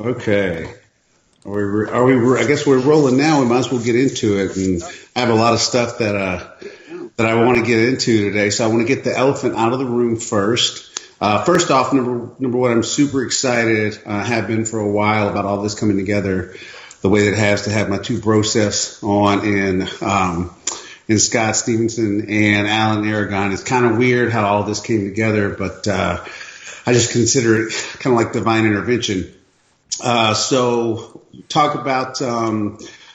Okay. I guess we're rolling now. We might as well get into it. And I have a lot of stuff that I want to get into today. So I want to get the elephant out of the room first. First off, number one, I'm super excited. Have been for a while about all this coming together the way that it has to have my two brosefs on in Scott Stevenson and Alan Aragon. It's kind of weird how all this came together, but I just consider it kind of like divine intervention. So talk about, I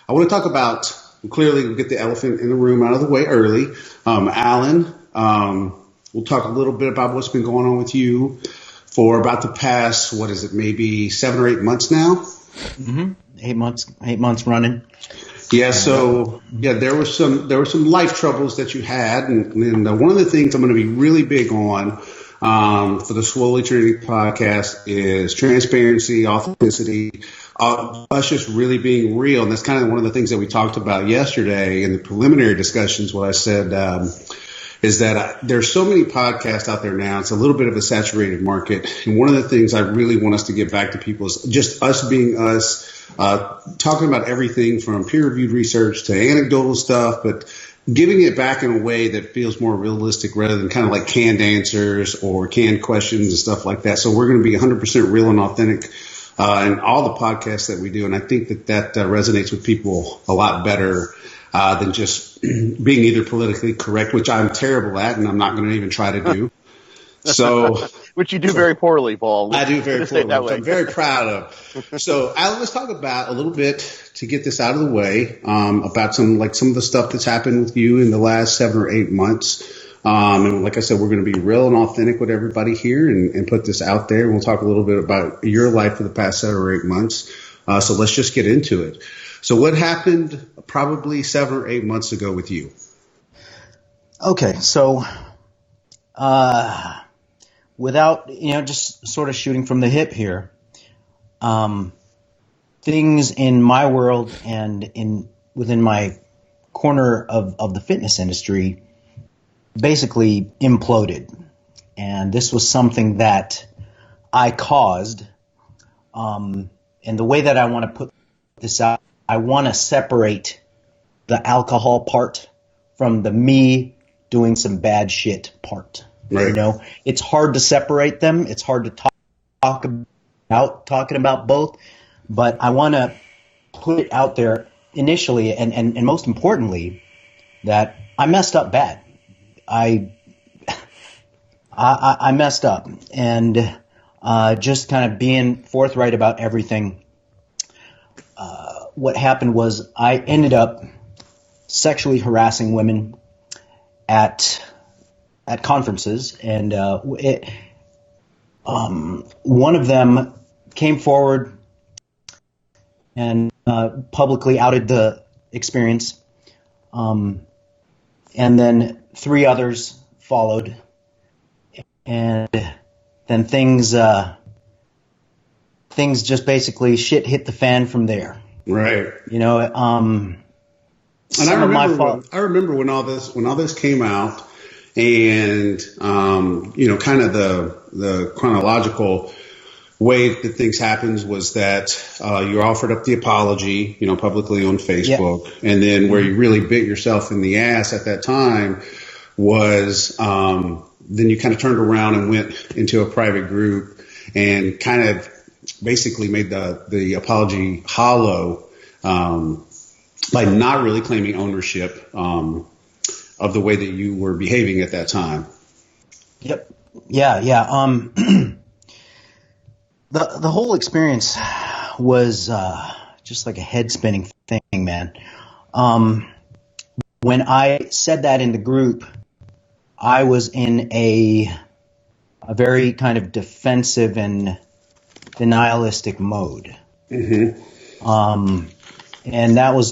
want to talk about, clearly we'll get the elephant in the room out of the way early. Alan, we'll talk a little bit about what's been going on with you for about the past, what is it, maybe 7 or 8 months now? Mm-hmm. 8 months running. Yeah. So there were some life troubles that you had. And one of the things I'm going to be really big on, for the Swoley Trinity podcast is transparency, authenticity, us just really being real. And that's kind of one of the things that we talked about yesterday in the preliminary discussions. What I said is that there's so many podcasts out there now. It's a little bit of a saturated market. And one of the things I really want us to get back to people is just us being us, talking about everything from peer-reviewed research to anecdotal stuff, but giving it back in a way that feels more realistic rather than kind of like canned answers or canned questions and stuff like that. So we're going to be 100% real and authentic in all the podcasts that we do. And I think that resonates with people a lot better than just being either politically correct, which I'm terrible at and I'm not going to even try to do. So, which you do very poorly, Paul. I do very poorly, which I'm very proud of. So, Alan, let's talk about a little bit to get this out of the way about some of the stuff that's happened with you in the last 7 or 8 months. And like I said, we're going to be real and authentic with everybody here and put this out there. And we'll talk a little bit about your life for the past 7 or 8 months. So let's just get into it. So what happened probably 7 or 8 months ago with you? Okay, so without, just sort of shooting from the hip here, things in my world and within my corner of the fitness industry basically imploded. And this was something that I caused. And the way that I want to put this out, I want to separate the alcohol part from the me doing some bad shit part. Right. It's hard to separate them. It's hard to talking about both, but I want to put it out there initially and most importantly that I messed up bad. I messed up, and just kind of being forthright about everything. What happened was I ended up sexually harassing women at conferences, and one of them came forward and publicly outed the experience, and then 3 others followed, and then things just basically shit hit the fan from there. Right. And I remember when all this came out, and kind of the chronological way that things happened was that you offered up the apology, publicly on Facebook, and then where you really bit yourself in the ass at that time was then you kind of turned around and went into a private group and kind of basically made the apology hollow by not really claiming ownership of the way that you were behaving at that time. Yep. Yeah. The whole experience was just like a head spinning thing, man. When I said that in the group, I was in a very kind of defensive and denialistic mode. Mm-hmm. And that was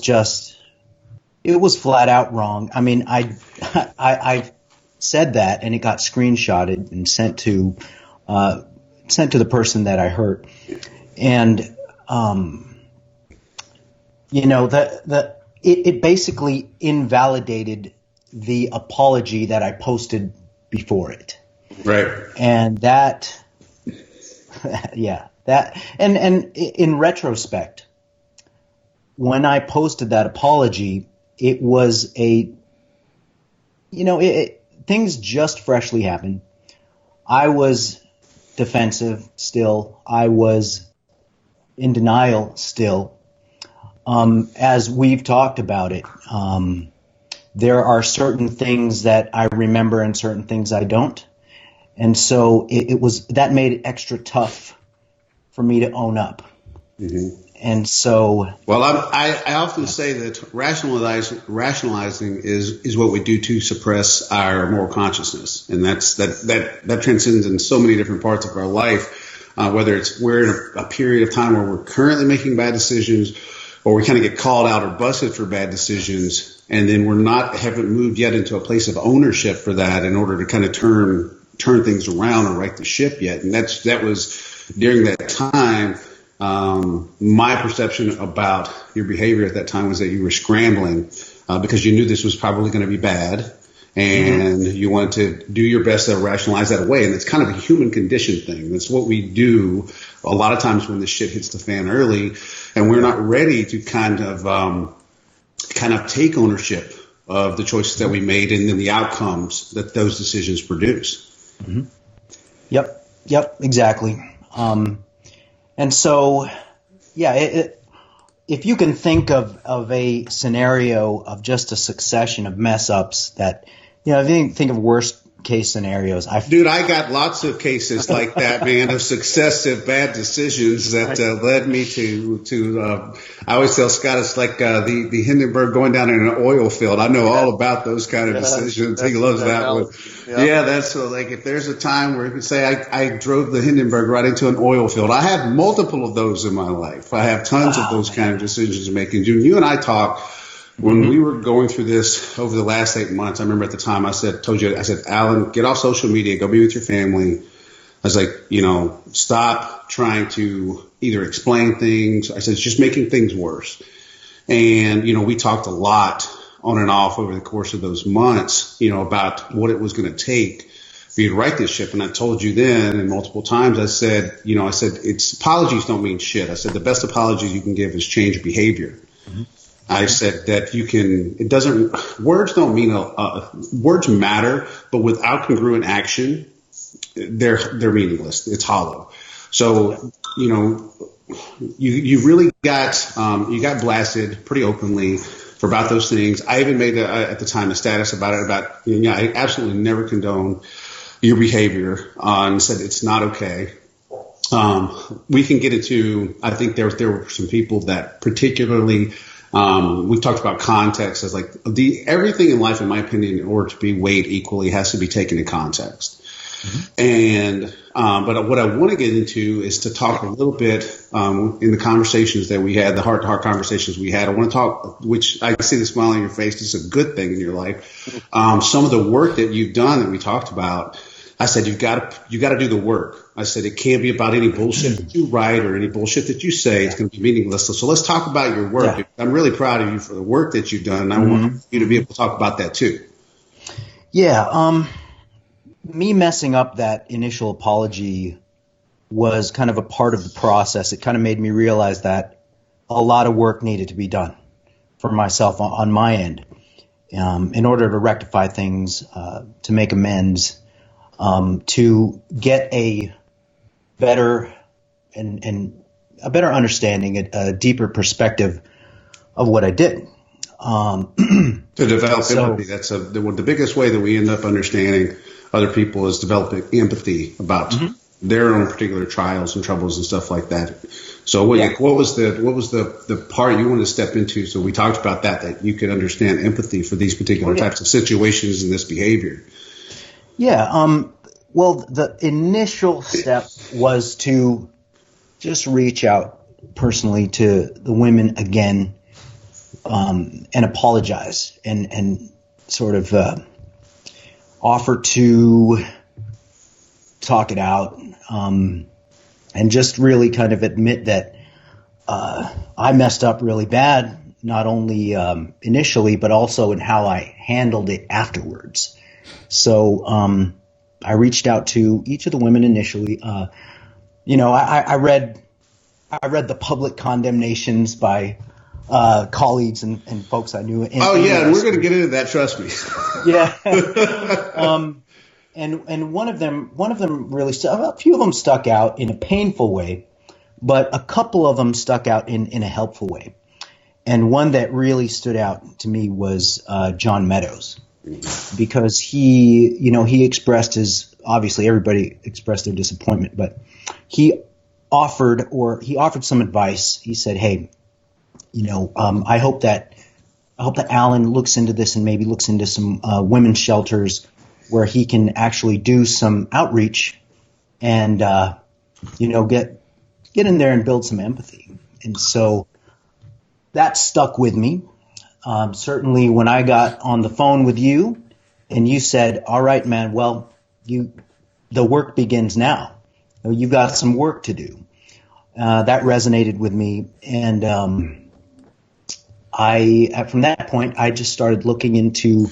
it was flat out wrong. I mean, I said that, and it got screenshotted and sent to the person that I hurt. And, it basically invalidated the apology that I posted before it. Right. And that That and in retrospect, when I posted that apology, it was things just freshly happened. I was defensive still. I was in denial still. As we've talked about it, there are certain things that I remember and certain things I don't. And so that made it extra tough for me to own up. Mm-hmm. And so, well, I often say that rationalizing is what we do to suppress our moral consciousness, and that transcends in so many different parts of our life. Whether we're in a period of time where we're currently making bad decisions, or we kind of get called out or busted for bad decisions, and then haven't moved yet into a place of ownership for that in order to kind of turn things around and right the ship yet. And that was during that time. My perception about your behavior at that time was that you were scrambling because you knew this was probably going to be bad, and you wanted to do your best to rationalize that away. And it's kind of a human condition thing. That's what we do a lot of times when the shit hits the fan early, and we're not ready to kind of take ownership of the choices that we made and then the outcomes that those decisions produce. Mm-hmm. Yep, exactly. And so, if you can think of a scenario of just a succession of mess ups that, if you think of worst case scenarios, Dude, I got lots of cases like that, man, of successive bad decisions that led me to I always tell Scott it's like the Hindenburg going down in an oil field. I know all about those kind of decisions. He loves that one. Yeah, that's like if there's a time where you can say I drove the Hindenburg right into an oil field. I have multiple of those in my life. I have tons of those kind of decisions to make. And you and I talk. When we were going through this over the last 8 months, I remember at the time I said, Alan, get off social media, go be with your family. I was like, stop trying to either explain things. I said, it's just making things worse. And, we talked a lot on and off over the course of those months, about what it was going to take for you to right this ship. And I told you then and multiple times, I said, it's apologies don't mean shit. I said, the best apologies you can give is change behavior. Mm-hmm. I said that words don't mean, words matter, but without congruent action, they're meaningless. It's hollow. So, you really got blasted pretty openly for about those things. I even made at the time a status about it, I absolutely never condone your behavior, and said it's not okay. We can get into, I think there were some people that particularly, we talked about context as like everything in life, in my opinion, in order to be weighed equally has to be taken in context. Mm-hmm. And, but what I want to get into is to talk a little bit, in the conversations that we had, the heart to heart conversations we had. I want to talk, which I see the smile on your face. It's a good thing in your life. Some of the work that you've done that we talked about, I said, you got to do the work. I said, it can't be about any bullshit that you write or any bullshit that you say. It's going to be meaningless. So let's talk about your work. Yeah. I'm really proud of you for the work that you've done. And I want you to be able to talk about that too. Yeah. Me messing up that initial apology was kind of a part of the process. It kind of made me realize that a lot of work needed to be done for myself on my end, in order to rectify things, to make amends, to get a better and a better understanding, a deeper perspective of what I did. To develop empathy. That's the biggest way that we end up understanding other people is developing empathy about their own particular trials and troubles and stuff like that. So what was the part you wanted to step into? So we talked about that you could understand empathy for these particular types of situations and this behavior. Yeah. Well, the initial step was to just reach out personally to the women again, and apologize and sort of offer to talk it out, and just really kind of admit that I messed up really bad, not only initially, but also in how I handled it afterwards. So I reached out to each of the women initially. I read I read the public condemnations by colleagues and folks I knew. And we're going to get into that. Trust me. Yeah. And one of them really a few of them stuck out in a painful way, but a couple of them stuck out in a helpful way. And one that really stood out to me was John Meadows, because he expressed obviously everybody expressed their disappointment, but he offered some advice. He said, "Hey, I hope that Alan looks into this and maybe looks into some women's shelters where he can actually do some outreach and get in there and build some empathy." And so that stuck with me. Certainly when I got on the phone with you and you said, "All right, man, well, the work begins now. You've got some work to do." That resonated with me. And from that point, I just started looking into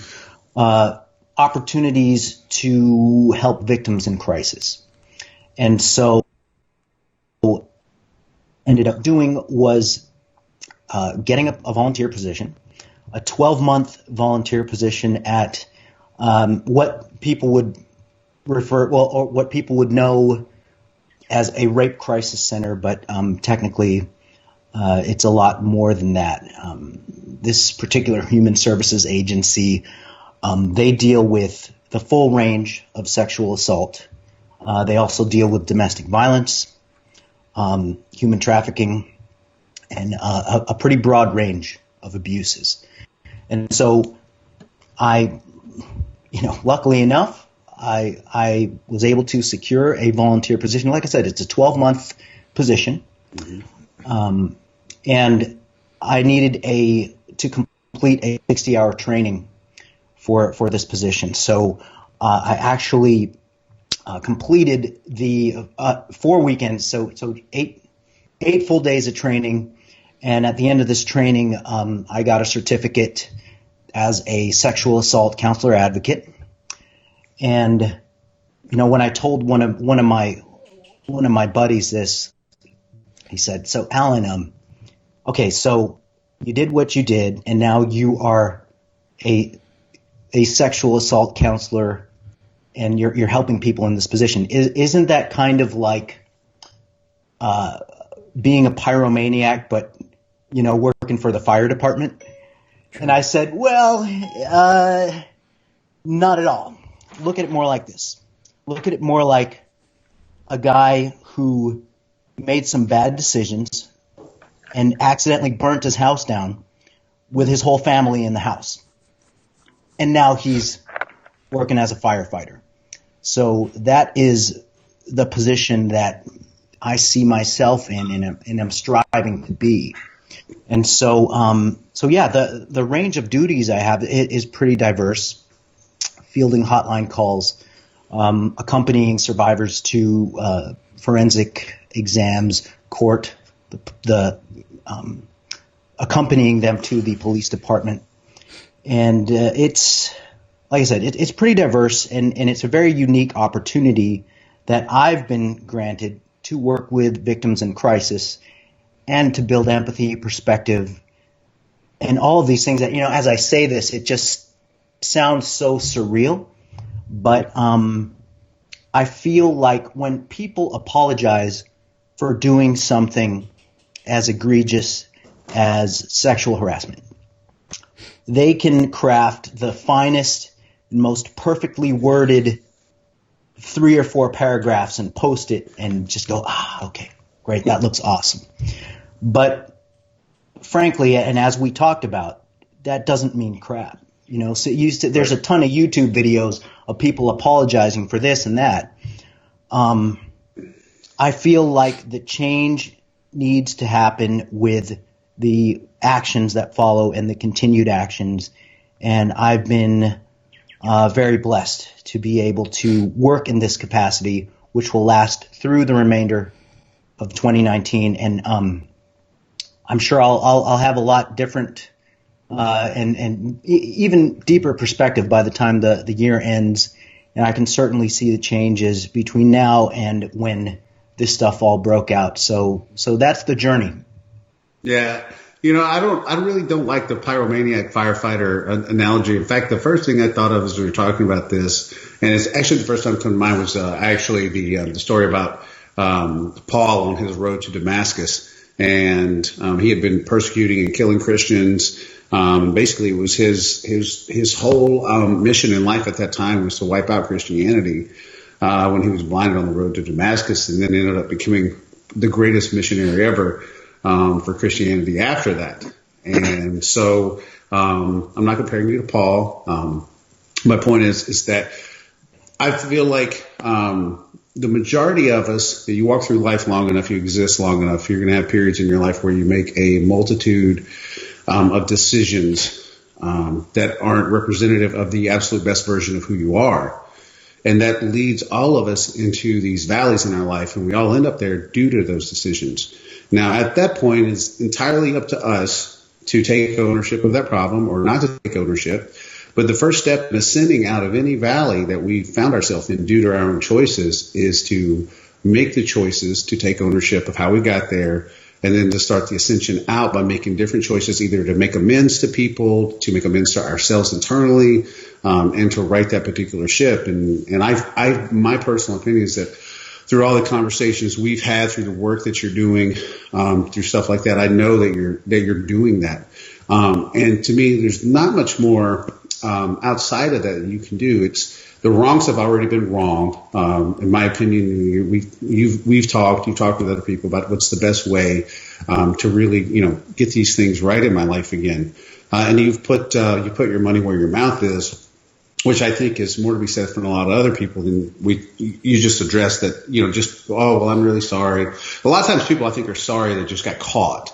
opportunities to help victims in crisis. And so what I ended up doing was getting a volunteer position, a 12-month volunteer position at what people would what people would know as a rape crisis center, but technically it's a lot more than that. This particular human services agency, they deal with the full range of sexual assault. They also deal with domestic violence, human trafficking, and a pretty broad range of abuses. And so luckily enough, I was able to secure a volunteer position. Like I said, it's a 12-month position. Mm-hmm. And I needed to complete a 60-hour training for this position. So I actually completed the 4 weekends, so 8 full days of training. And at the end of this training, I got a certificate as a sexual assault counselor advocate. And when I told one of my buddies this, he said, "So Alan, okay, so you did what you did, and now you are a sexual assault counselor, and you're helping people in this position. Isn't that kind of like being a pyromaniac, but working for the fire department?" And I said, "Well, not at all. Look at it more like this. Look at it more like a guy who made some bad decisions and accidentally burnt his house down with his whole family in the house. And now he's working as a firefighter." So that is the position that I see myself in and I'm striving to be. And so, the range of duties I have is pretty diverse. Fielding hotline calls, accompanying survivors to forensic exams, court, accompanying them to the police department. And it's, like I said, it's pretty diverse, and it's a very unique opportunity that I've been granted to work with victims in crisis and to build empathy, perspective, and all of these things that, as I say this, it just sounds so surreal, but I feel like when people apologize for doing something as egregious as sexual harassment, they can craft the finest and most perfectly worded 3 or 4 paragraphs and post it and just go, okay, great, that looks awesome. But frankly, and as we talked about, that doesn't mean crap. So there's a ton of YouTube videos of people apologizing for this and that. I feel like the change needs to happen with the actions that follow and the continued actions. And I've been very blessed to be able to work in this capacity, which will last through the remainder of 2019. And I'm sure I'll have a lot different and even deeper perspective by the time the year ends. And I can certainly see the changes between now and when this stuff all broke out. So that's the journey. Yeah. I really don't like the pyromaniac firefighter analogy. In fact, the first thing I thought of as we were talking about this, and it's actually the first time it came to mind, was actually the story about Paul on his road to Damascus. And he had been persecuting and killing Christians. Basically, it was his whole mission in life at that time was to wipe out Christianity when he was blinded on the road to Damascus, and then ended up becoming the greatest missionary ever for Christianity after that. And so I'm not comparing you to Paul. My point is that I feel like the majority of us, you walk through life long enough, you exist long enough, you're going to have periods in your life where you make a multitude of decisions that aren't representative of the absolute best version of who you are. And that leads all of us into these valleys in our life, and we all end up there due to those decisions. Now, at that point, it's entirely up to us to take ownership of that problem or not to take ownership. But the first step in ascending out of any valley that we found ourselves in due to our own choices is to make the choices to take ownership of how we got there, and then to start the ascension out by making different choices, either to make amends to people, to make amends to ourselves internally, and to right that particular ship. And my personal opinion is that through all the conversations we've had, through the work that you're doing, through stuff like that, I know that you're doing that. And to me, there's not much more outside of that you can do. It's the wrongs have already been wrong. In my opinion, you've talked with other people about what's the best way to really, get these things right in my life again. And you put your money where your mouth is, which I think is more to be said from a lot of other people than you just addressed that, I'm really sorry. A lot of times people I think are sorry that just got caught.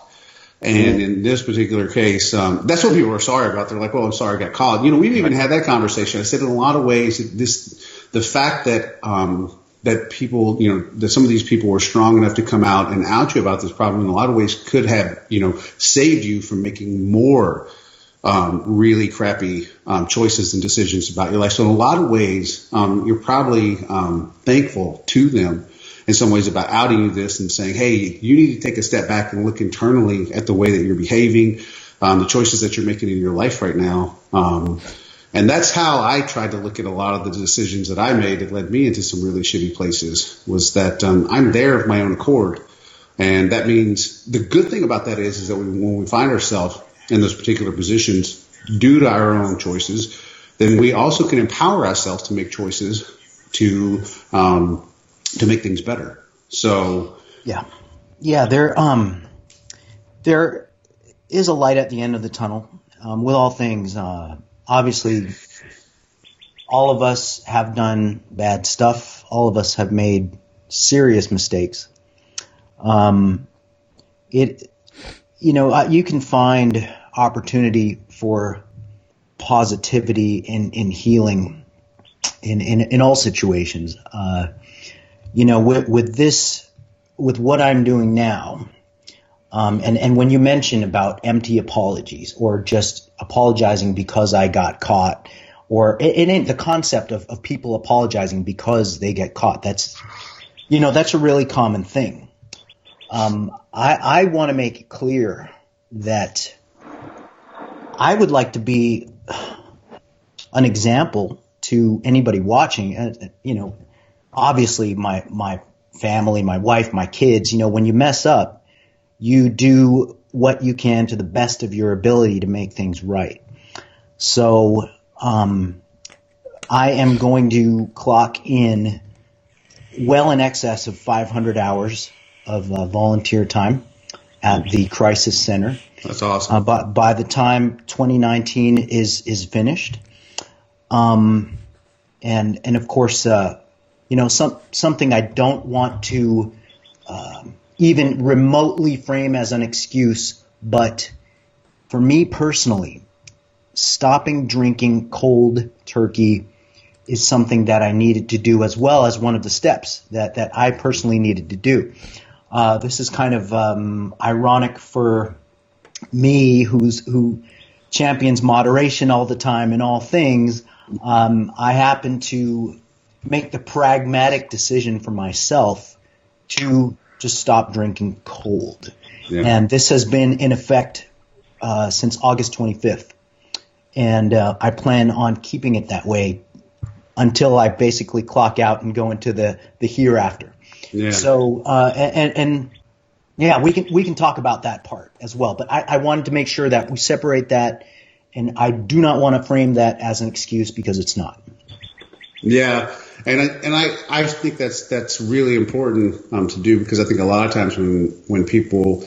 And in this particular case, that's what people are sorry about. They're like, well, I'm sorry I got caught. We've even had that conversation. I said in a lot of ways, the fact that that people, that some of these people were strong enough to come out and out you about this problem in a lot of ways could have, saved you from making more really crappy choices and decisions about your life. So in a lot of ways, you're probably thankful to them in some ways about outing you this and saying, hey, you need to take a step back and look internally at the way that you're behaving, the choices that you're making in your life right now. And that's how I tried to look at a lot of the decisions that I made that led me into some really shitty places, was that I'm there of my own accord. And that means the good thing about that is that when we find ourselves in those particular positions due to our own choices, then we also can empower ourselves to make choices to make things better. So yeah, there is a light at the end of the tunnel with all things. Obviously, all of us have done bad stuff. All of us have made serious mistakes. You can find opportunity for positivity in healing in all situations. With what I'm doing now, and when you mention about empty apologies or just apologizing because I got caught, or it ain't the concept of people apologizing because they get caught. That's a really common thing. I want to make it clear that I would like to be an example to anybody watching. Obviously my family, my wife, my kids, when you mess up, you do what you can to the best of your ability to make things right. So I am going to clock in well in excess of 500 hours of volunteer time at the Crisis Center. That's awesome. By the time 2019 is finished, and of course, something I don't want to even remotely frame as an excuse, but for me personally, stopping drinking cold turkey is something that I needed to do, as well as one of the steps that I personally needed to do. This is kind of ironic for me, who champions moderation all the time in all things. I happen to make the pragmatic decision for myself to just stop drinking cold. Yeah. And this has been in effect since August 25th. And I plan on keeping it that way until I basically clock out and go into the hereafter. Yeah. So and yeah, we can talk about that part as well. But I wanted to make sure that we separate that, and I do not want to frame that as an excuse because it's not. Yeah, and I think that's really important to do, because I think a lot of times when people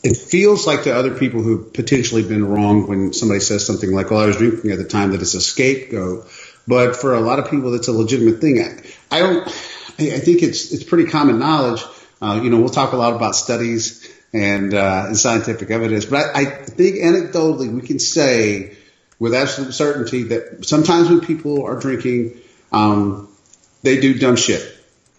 it feels like to other people who've potentially been wrong when somebody says something like, "Well, I was drinking at the time," that it's a scapegoat. But for a lot of people, it's a legitimate thing. I think it's pretty common knowledge. We'll talk a lot about studies and scientific evidence, but I think anecdotally we can say with absolute certainty that sometimes when people are drinking, they do dumb shit.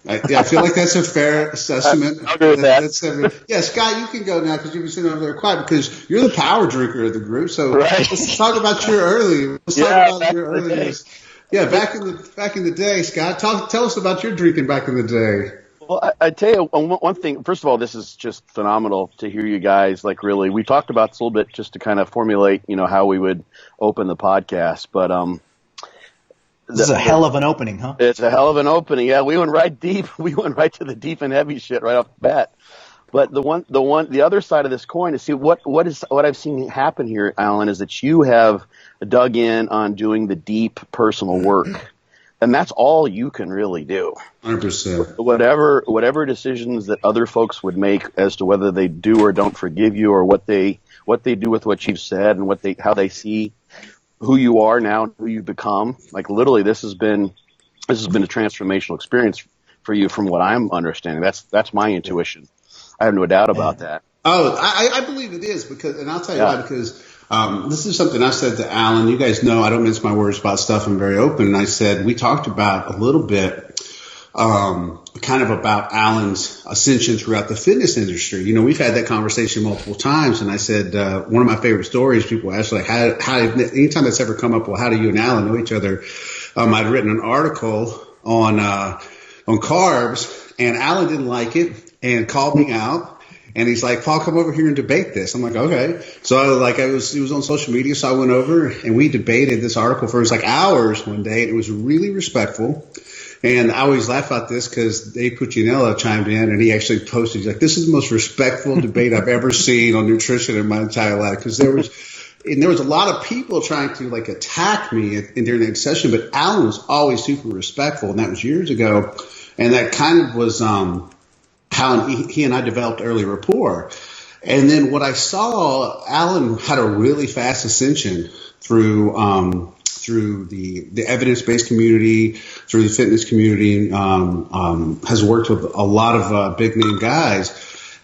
I feel like that's a fair assessment. I'll agree with that. Yeah, Scott, you can go now because you've been sitting over there quiet because you're the power drinker of the group. So right. Let's talk about your early. Let's talk about your early years. Yeah, back in the day, Scott. Tell us about your drinking back in the day. Well, I tell you one thing. First of all, this is just phenomenal to hear you guys. Like, really, we talked about this a little bit just to kind of formulate, how we would open the podcast. But this is a hell of an opening, huh? It's a hell of an opening. Yeah, we went right deep. We went right to the deep and heavy shit right off the bat. But the other side of this coin is, see, what I've seen happen here, Alan, is that you have dug in on doing the deep personal work. And that's all you can really do. 100%. Whatever decisions that other folks would make as to whether they do or don't forgive you, or what they do with what you've said, and how they see who you are now and who you've become. Like, literally, this has been a transformational experience for you, from what I'm understanding. That's my intuition. I have no doubt about that. Oh, I believe it is, and I'll tell you why, because this is something I said to Alan. You guys know I don't mince my words about stuff. I'm very open. And I said, we talked about a little bit, kind of about Alan's ascension throughout the fitness industry. We've had that conversation multiple times. And I said, one of my favorite stories, people ask, like, how anytime that's ever come up, well, how do you and Alan know each other? I'd written an article on carbs, and Alan didn't like it and called me out. And he's like, "Paul, come over here and debate this." I'm like, "Okay." So it was on social media. So I went over and we debated this article for hours one day. And it was really respectful. And I always laugh about this because Dave Puccinello chimed in and he actually posted, he's like, "This is the most respectful debate I've ever seen on nutrition in my entire life." Because there was a lot of people trying to attack me during that session, but Alan was always super respectful. And that was years ago. And that kind of was, how he and I developed early rapport. And then what I saw, Alan had a really fast ascension through the evidence-based community, through the fitness community, has worked with a lot of big-name guys.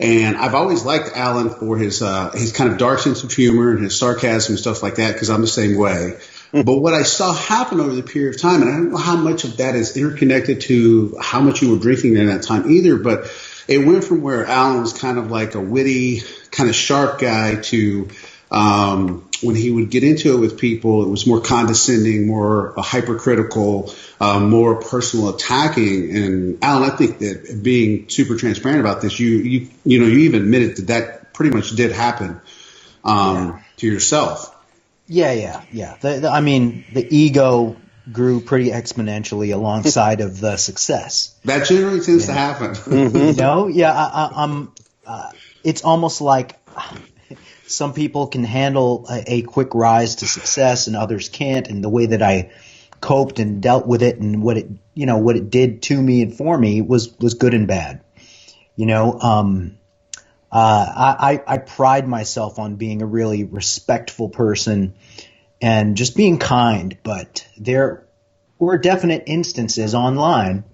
And I've always liked Alan for his kind of dark sense of humor and his sarcasm and stuff like that, because I'm the same way. But what I saw happen over the period of time, and I don't know how much of that is interconnected to how much you were drinking in that time either, but it went from where Alan was kind of like a witty, kind of sharp guy to when he would get into it with people, it was more condescending, more hypercritical, more personal attacking. And Alan, I think that being super transparent about this, you even admitted that pretty much did happen to yourself. Yeah. The ego grew pretty exponentially alongside of the success. That generally tends to happen. It's almost like some people can handle a quick rise to success and others can't. And the way that I coped and dealt with it and what it did to me and for me was good and bad. I pride myself on being a really respectful person and just being kind, but there were definite instances online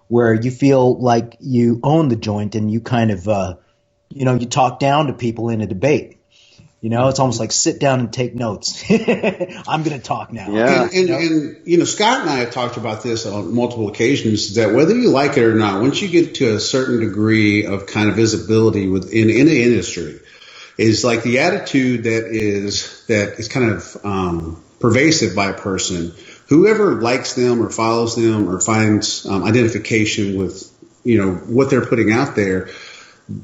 where you feel like you own the joint and you kind of, you talk down to people in a debate. It's almost like sit down and take notes. I'm going to talk now. Yeah. And Scott and I have talked about this on multiple occasions, that whether you like it or not, once you get to a certain degree of kind of visibility within the industry, is like the attitude that is kind of pervasive by a person. Whoever likes them or follows them or finds identification with what they're putting out there,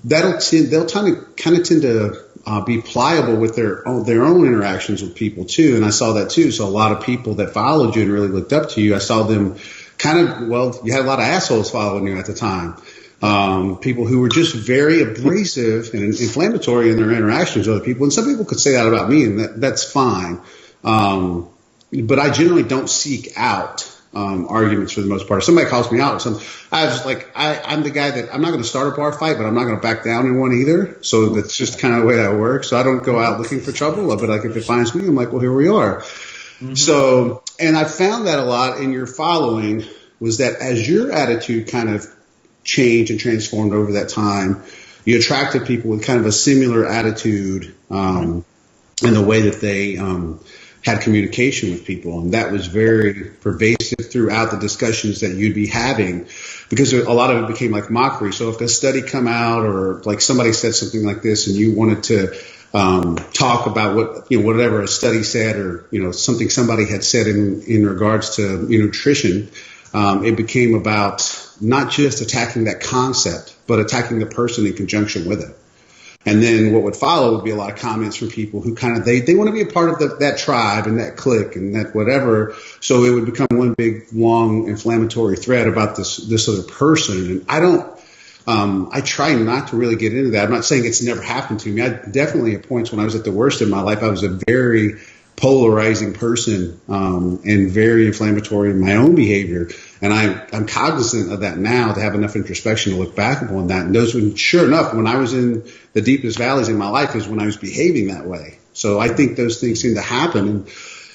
they'll kind of tend to be pliable with their own interactions with people too. And I saw that too. So a lot of people that followed you and really looked up to you, I saw them you had a lot of assholes following you at the time. People who were just very abrasive and inflammatory in their interactions with other people. And some people could say that about me, and that's fine. But I generally don't seek out arguments for the most part. If somebody calls me out or something, I'm the guy that I'm not going to start a bar fight, but I'm not going to back down in one either. So that's just kind of the way that works. So I don't go out looking for trouble, but like if it finds me, I'm like, well, here we are. Mm-hmm. So, and I found that a lot in your following was that as your attitude kind of changed and transformed over that time, you attracted people with kind of a similar attitude in the way that they had communication with people. And that was very pervasive throughout the discussions that you'd be having, because a lot of it became like mockery. So if a study come out or like somebody said something like this and you wanted to talk about whatever a study said or, something somebody had said in regards to nutrition, it became about not just attacking that concept, but attacking the person in conjunction with it. And then what would follow would be a lot of comments from people who kind of, they want to be a part of that tribe and that clique and that whatever. So it would become one big, long, inflammatory thread about this other person. And I try not to really get into that. I'm not saying it's never happened to me. I definitely at points when I was at the worst in my life, I was a very polarizing person and very inflammatory in my own behavior. And I'm cognizant of that now to have enough introspection to look back upon that. And sure enough, when I was in the deepest valleys in my life is when I was behaving that way. So I think those things seem to happen. And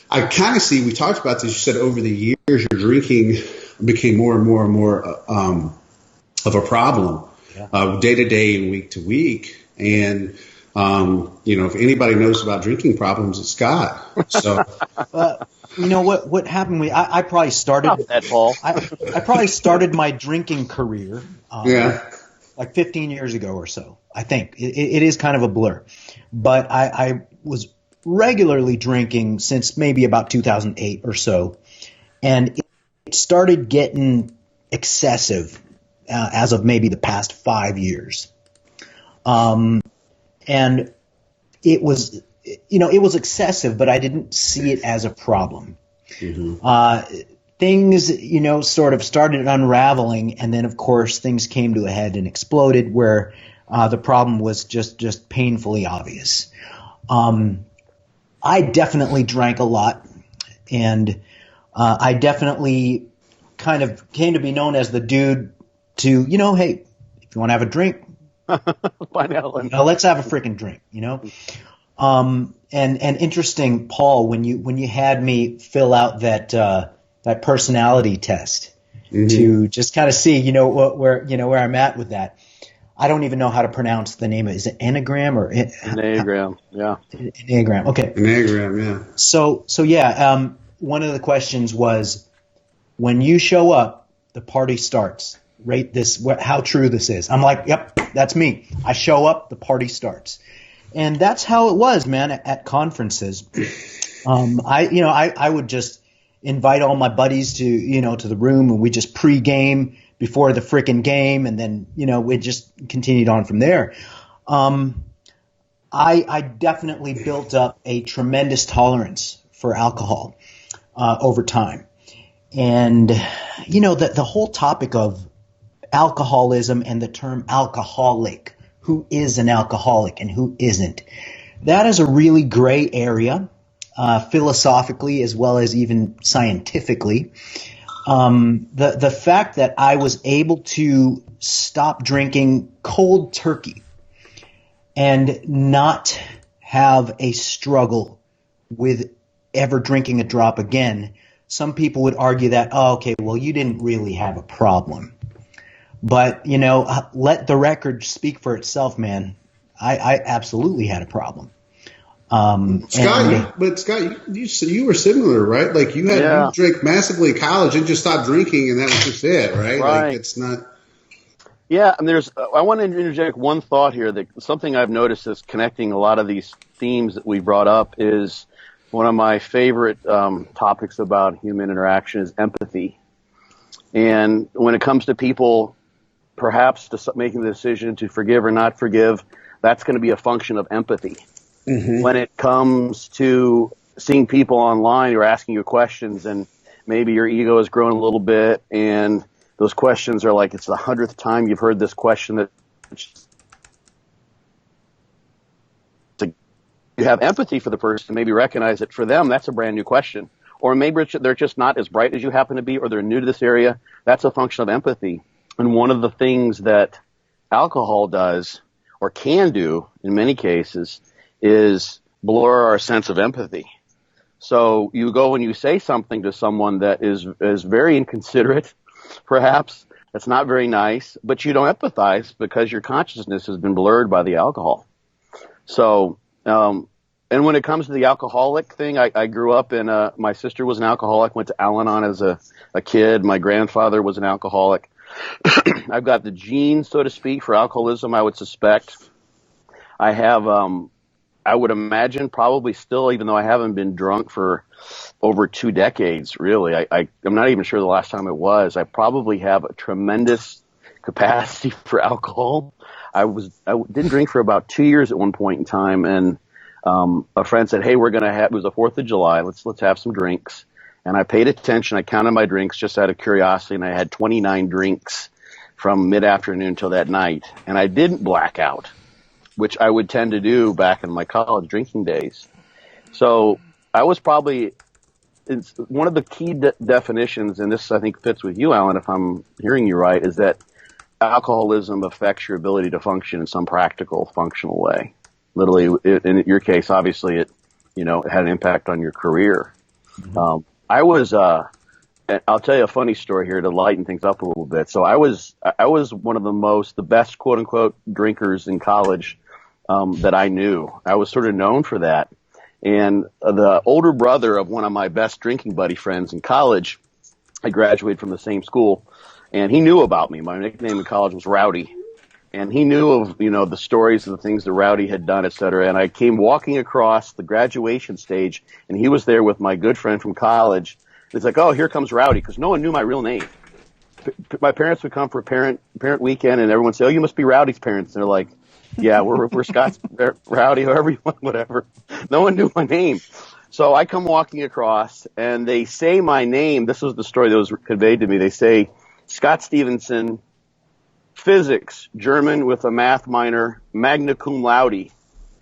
I kind of see, we talked about this, you said over the years, your drinking became more and more and more of a problem day to day and week to week. And if anybody knows about drinking problems, it's Scott. So, what happened? I probably started that, Paul. I probably started my drinking career, like 15 years ago or so. I think it is kind of a blur, but I was regularly drinking since maybe about 2008 or so, and it started getting excessive as of maybe the past 5 years. And it was excessive, but I didn't see it as a problem. Mm-hmm. Things, sort of started unraveling, and then of course things came to a head and exploded where the problem was just painfully obvious. I definitely drank a lot, and I definitely kind of came to be known as the dude to, hey, if you want to have a drink, let's have a freaking drink, And interesting, Paul, when you had me fill out that personality test to just kind of see, where I'm at with that. I don't even know how to pronounce the name of it. Is it Enneagram or Enneagram? Yeah. Enneagram. Okay. Enneagram. Yeah. So one of the questions was, when you show up, the party starts. Rate this, how true this is. I'm like, yep, that's me. I show up, the party starts. And that's how it was, man, at conferences. I would just invite all my buddies to the room, and we just pre-game before the frickin' game, and then, we just continued on from there. I definitely built up a tremendous tolerance for alcohol over time. And, the whole topic of alcoholism and the term alcoholic, who is an alcoholic and who isn't, that is a really gray area, philosophically as well as even scientifically. The fact that I was able to stop drinking cold turkey and not have a struggle with ever drinking a drop again, some people would argue that, you didn't really have a problem. But, let the record speak for itself, man. I absolutely had a problem. Scott, you were similar, right? Like you drank massively in college and just stopped drinking, and that was just it, right? Right. Like it's not. Yeah, and I want to interject one thought here that something I've noticed is connecting a lot of these themes that we brought up is one of my favorite topics about human interaction is empathy. And when it comes to people perhaps making the decision to forgive or not forgive, that's going to be a function of empathy. Mm-hmm. When it comes to seeing people online who are asking you questions and maybe your ego has grown a little bit and those questions are like, it's the 100th time you've heard this question, that you have empathy for the person, maybe recognize that for them, that's a brand new question. Or maybe they're just not as bright as you happen to be, or they're new to this area. That's a function of empathy. And one of the things that alcohol does, or can do in many cases, is blur our sense of empathy. So you go and you say something to someone that is very inconsiderate, perhaps, that's not very nice, but you don't empathize because your consciousness has been blurred by the alcohol. So, and when it comes to the alcoholic thing, I grew up in my sister was an alcoholic, went to Al-Anon as a kid. My grandfather was an alcoholic. I've got the genes, so to speak, for alcoholism, I would suspect. I have, I would imagine probably still, even though I haven't been drunk for over 2 decades, really. I'm not even sure the last time it was. I probably have a tremendous capacity for alcohol. I didn't drink for about 2 years at one point in time, and a friend said, "Hey, it was the 4th of July. Let's have some drinks." And I paid attention. I counted my drinks just out of curiosity, and I had 29 drinks from mid-afternoon till that night. And I didn't black out, which I would tend to do back in my college drinking days. So I was probably, it's one of the key definitions, and this I think fits with you, Alan, if I'm hearing you right, is that alcoholism affects your ability to function in some practical, functional way. Literally, in your case, obviously, it had an impact on your career. Mm-hmm. I'll tell you a funny story here to lighten things up a little bit. So I was one of the best quote unquote drinkers in college that I knew. I was sort of known for that. And the older brother of one of my best drinking buddy friends in college, I graduated from the same school, and he knew about me. My nickname in college was Rowdy. And he knew of, the stories of the things that Rowdy had done, et cetera. And I came walking across the graduation stage, and he was there with my good friend from college. It's like, oh, here comes Rowdy, because no one knew my real name. My parents would come for parent weekend, and everyone would say, oh, you must be Rowdy's parents. And they're like, yeah, we're Scott's Rowdy, however you want, whatever. No one knew my name. So I come walking across, and they say my name. This was the story that was conveyed to me. They say, Scott Stevenson, physics, German with a math minor, magna cum laude.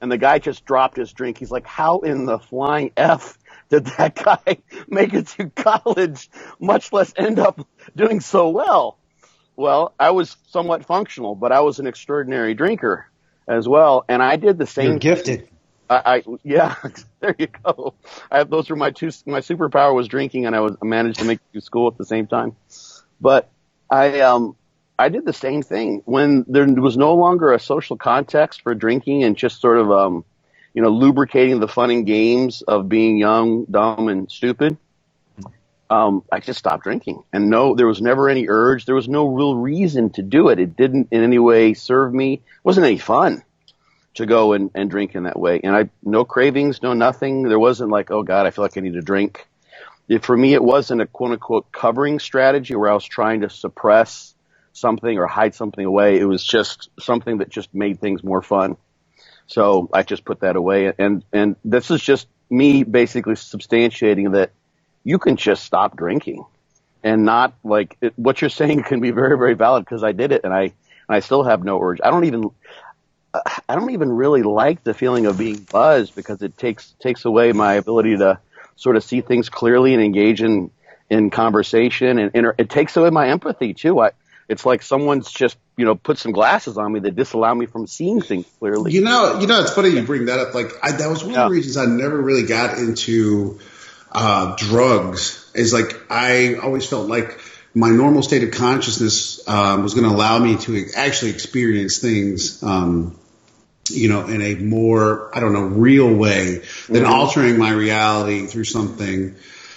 And the guy just dropped his drink. He's like, how in the flying F did that guy make it to college, much less end up doing so well? Well, I was somewhat functional, but I was an extraordinary drinker as well. And I did the same. You're gifted. Yeah, there you go. Those were my superpower was drinking, and I managed to make it to school at the same time. But I did the same thing when there was no longer a social context for drinking and just sort of, lubricating the fun and games of being young, dumb, and stupid. I just stopped drinking, and there was never any urge. There was no real reason to do it. It didn't in any way serve me. It wasn't any fun to go and drink in that way. And no cravings, no nothing. There wasn't like, oh God, I feel like I need a drink. For me, it wasn't a quote unquote covering strategy where I was trying to suppress something or hide something away. It was just something that just made things more fun. So I just put that away. And this is just me basically substantiating that you can just stop drinking and not like what you're saying can be very, very valid because I did it and I still have no urge. I don't even really like the feeling of being buzzed because it takes away my ability to sort of see things clearly and engage in conversation, and it takes away my empathy too. It's like someone's just, put some glasses on me that disallow me from seeing things clearly. It's funny you bring that up. Like that was one of the reasons I never really got into drugs. Is like I always felt like my normal state of consciousness was going to allow me to actually experience things, in a more, real way than altering my reality through something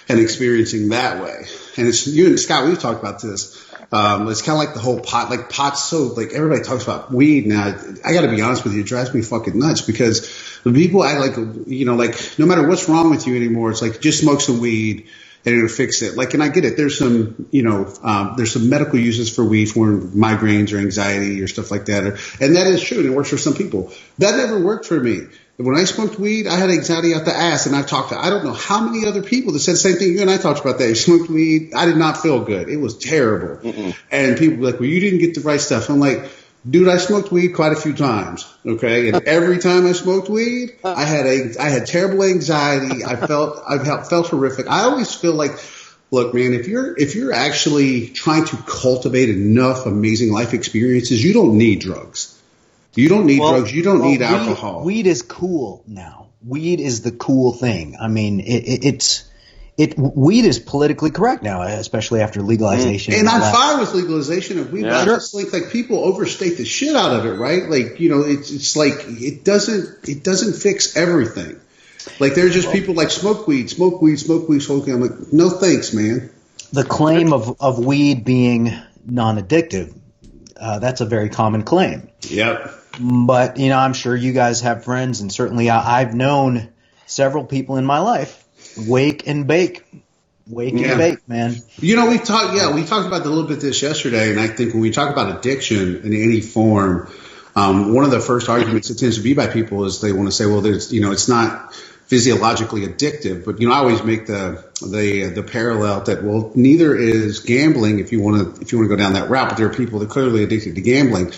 and experiencing that way. And it's you and Scott, we've talked about this. It's kind of like the whole pot, like pot's so like everybody talks about weed now. I got to be honest with you, it drives me fucking nuts because the people act like, like no matter what's wrong with you anymore, it's like just smoke some weed and it'll fix it. Like, and I get it. There's some, there's some medical uses for weed for migraines or anxiety or stuff like that. And that is true. And it works for some people. That never worked for me. When I smoked weed, I had anxiety out the ass, and I've talked to, I don't know how many other people that said the same thing. You and I talked about that. You smoked weed. I did not feel good. It was terrible. Mm-mm. And people were like, well, you didn't get the right stuff. I'm like, dude, I smoked weed quite a few times. Okay. And every time I smoked weed, I had terrible anxiety. I felt horrific. I always feel like, look, man, if you're actually trying to cultivate enough amazing life experiences, you don't need drugs. You don't need drugs. You don't need alcohol. Weed is cool now. Weed is the cool thing. I mean, weed is politically correct now, especially after legalization. And I'm fine with legalization of weed. I just think like people overstate the shit out of it, right? Like, it's like it doesn't fix everything. Like there's just people like smoke weed. I'm like, no thanks, man. The claim of weed being non-addictive, that's a very common claim. Yep. But, I'm sure you guys have friends, and certainly I've known several people in my life wake and bake, man. We talked about that a little bit this yesterday, and I think when we talk about addiction in any form, one of the first arguments that tends to be by people is they want to say, well, there's, it's not physiologically addictive, but I always make the parallel that, well, neither is gambling if you want to go down that route, but there are people that are clearly addicted to gambling.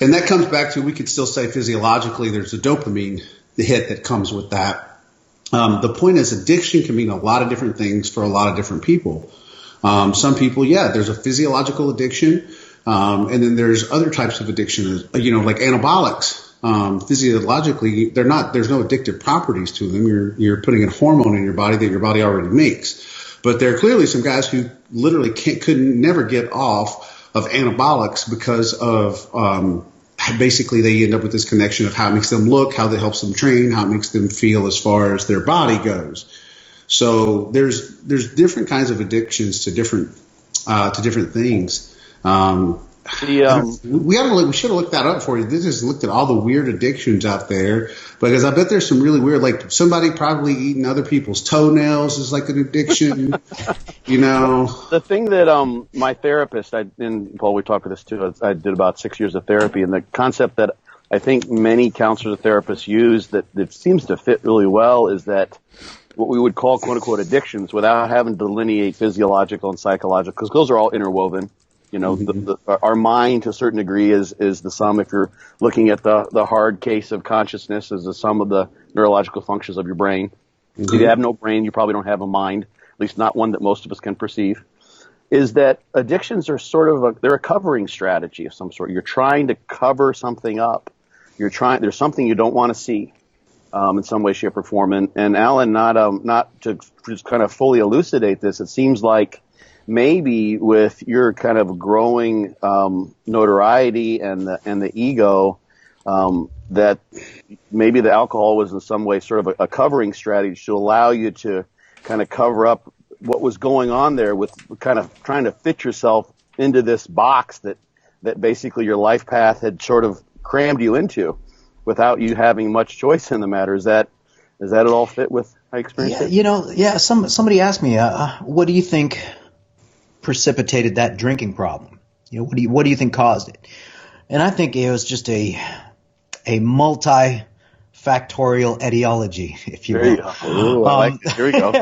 And that comes back to, we could still say physiologically there's a dopamine hit that comes with that. The point is addiction can mean a lot of different things for a lot of different people. Some people, there's a physiological addiction. And then there's other types of addiction, like anabolics. Physiologically, there's no addictive properties to them. You're putting a hormone in your body that your body already makes. But there are clearly some guys who literally couldn't never get off of anabolics because of basically they end up with this connection of how it makes them look, how that helps them train, how it makes them feel as far as their body goes. So there's different kinds of addictions to different things. We should have looked that up for you. This just looked at all the weird addictions out there, because I bet there's some really weird, like somebody probably eating other people's toenails is like an addiction. The thing that my therapist, and Paul, we talked about this too. I did about 6 years of therapy, and the concept that I think many counselors and therapists use that seems to fit really well is that what we would call quote unquote addictions, without having to delineate physiological and psychological, because those are all interwoven. Our mind to a certain degree is the sum. If you're looking at the hard case of consciousness, is the sum of the neurological functions of your brain. Mm-hmm. If you have no brain, you probably don't have a mind, at least not one that most of us can perceive. Is that addictions are sort of they're a covering strategy of some sort. You're trying to cover something up. There's something you don't want to see, in some way, shape, or form. And Alan, not to just kind of fully elucidate this, it seems like maybe with your kind of growing notoriety and the ego, that maybe the alcohol was in some way sort of a covering strategy to allow you to kind of cover up what was going on there, with kind of trying to fit yourself into this box that basically your life path had sort of crammed you into without you having much choice in the matter. Does that at all fit with how you experienced it? Somebody asked me, what do you think precipitated that drinking problem? What do you think caused it? And I think it was just a multifactorial etiology, if you will. Ooh, I like it. Here we go.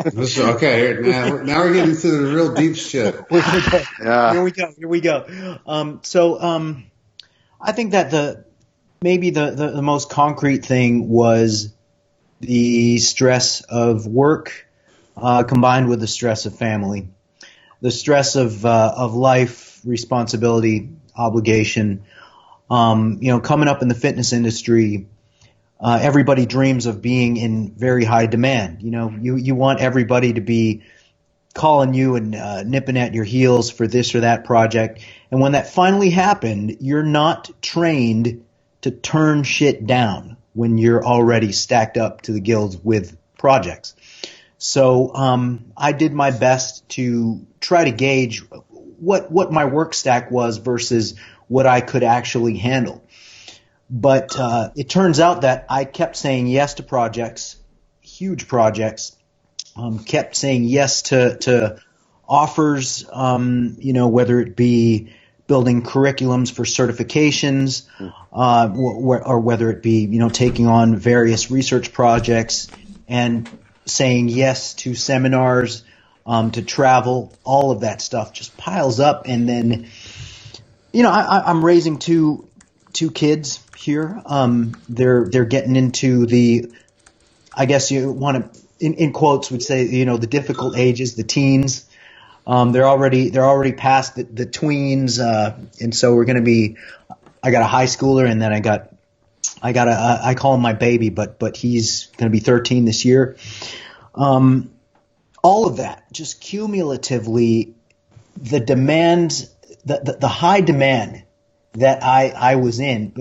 Okay, now we're getting to the real deep shit. Here we go. So I think that maybe the most concrete thing was the stress of work combined with the stress of family. The stress of life, responsibility, obligation. Coming up in the fitness industry, everybody dreams of being in very high demand. You want everybody to be calling you and nipping at your heels for this or that project. And when that finally happened, you're not trained to turn shit down when you're already stacked up to the gills with projects. So I did my best to try to gauge what my work stack was versus what I could actually handle. But it turns out that I kept saying yes to projects, huge projects, kept saying yes to offers, whether it be building curriculums for certifications, or whether it be, taking on various research projects and saying yes to seminars, to travel. All of that stuff just piles up. And then, I'm raising two kids here. They're getting into the, I guess you want to, in quotes, would say, the difficult ages, the teens. They're already past the tweens, and so we're going to be. I got a high schooler, and then I call him my baby, but he's going to be 13 this year. All of that, just cumulatively, the demands, the high demand that I was in.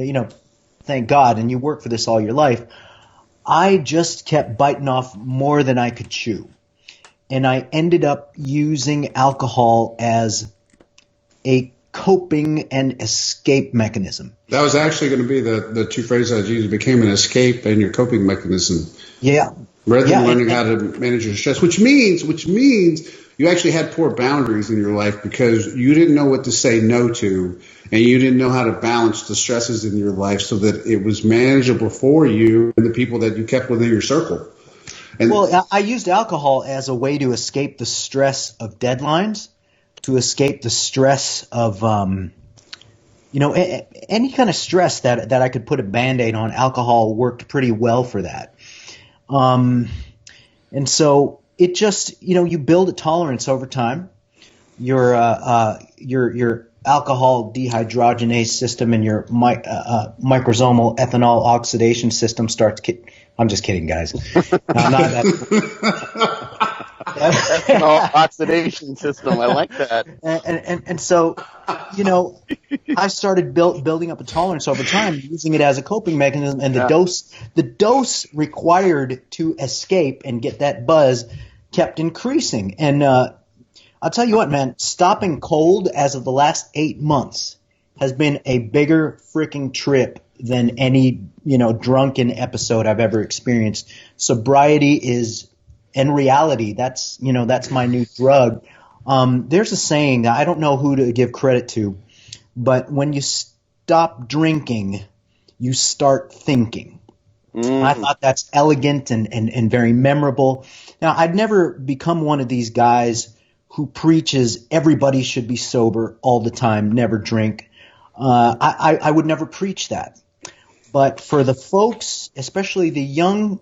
Thank God, and you work for this all your life. I just kept biting off more than I could chew. And I ended up using alcohol as a coping and escape mechanism. That was actually going to be the two phrases I used. It became an escape and your coping mechanism. Yeah. Rather than learning how to manage your stress, which means you actually had poor boundaries in your life because you didn't know what to say no to, and you didn't know how to balance the stresses in your life so that it was manageable for you and the people that you kept within your circle. Well, I used alcohol as a way to escape the stress of deadlines, to escape the stress of, any kind of stress that I could put a Band-Aid on. Alcohol worked pretty well for that. And so it just, you build a tolerance over time. Your alcohol dehydrogenase system and your microsomal ethanol oxidation system starts I'm just kidding, guys. I'm not that. Ethanol oxidation system. I like that. And so, I started building up a tolerance over time, using it as a coping mechanism, and the dose required to escape and get that buzz kept increasing. And I'll tell you what, man, stopping cold as of the last 8 months has been a bigger freaking trip than any, drunken episode I've ever experienced. Sobriety is, in reality, that's my new drug. There's a saying, I don't know who to give credit to, but when you stop drinking, you start thinking. I thought that's elegant and very memorable. Now, I'd never become one of these guys who preaches everybody should be sober all the time, never drink. I would never preach that. But for the folks, especially the young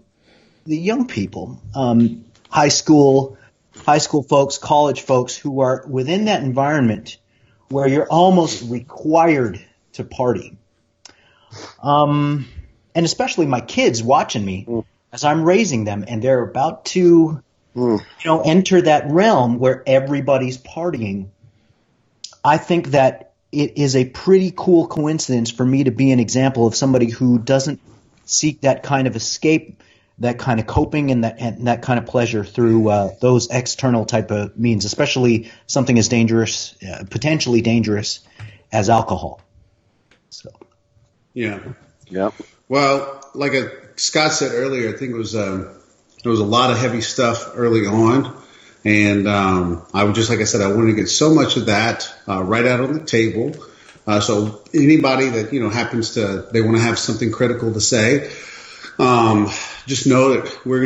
people, high school folks, college folks who are within that environment where you're almost required to party, and especially my kids watching me as I'm raising them, and they're about to enter that realm where everybody's partying. I think that it is a pretty cool coincidence for me to be an example of somebody who doesn't seek that kind of escape, that kind of coping, and that kind of pleasure through those external type of means, especially something as dangerous, potentially dangerous, as alcohol. So, yeah. Yeah. Well, like Scott said earlier, I think there was a lot of heavy stuff early on. And I would just, like I said, I wanted to get so much of that right out on the table. So anybody that, happens to, they want to have something critical to say, just know that we're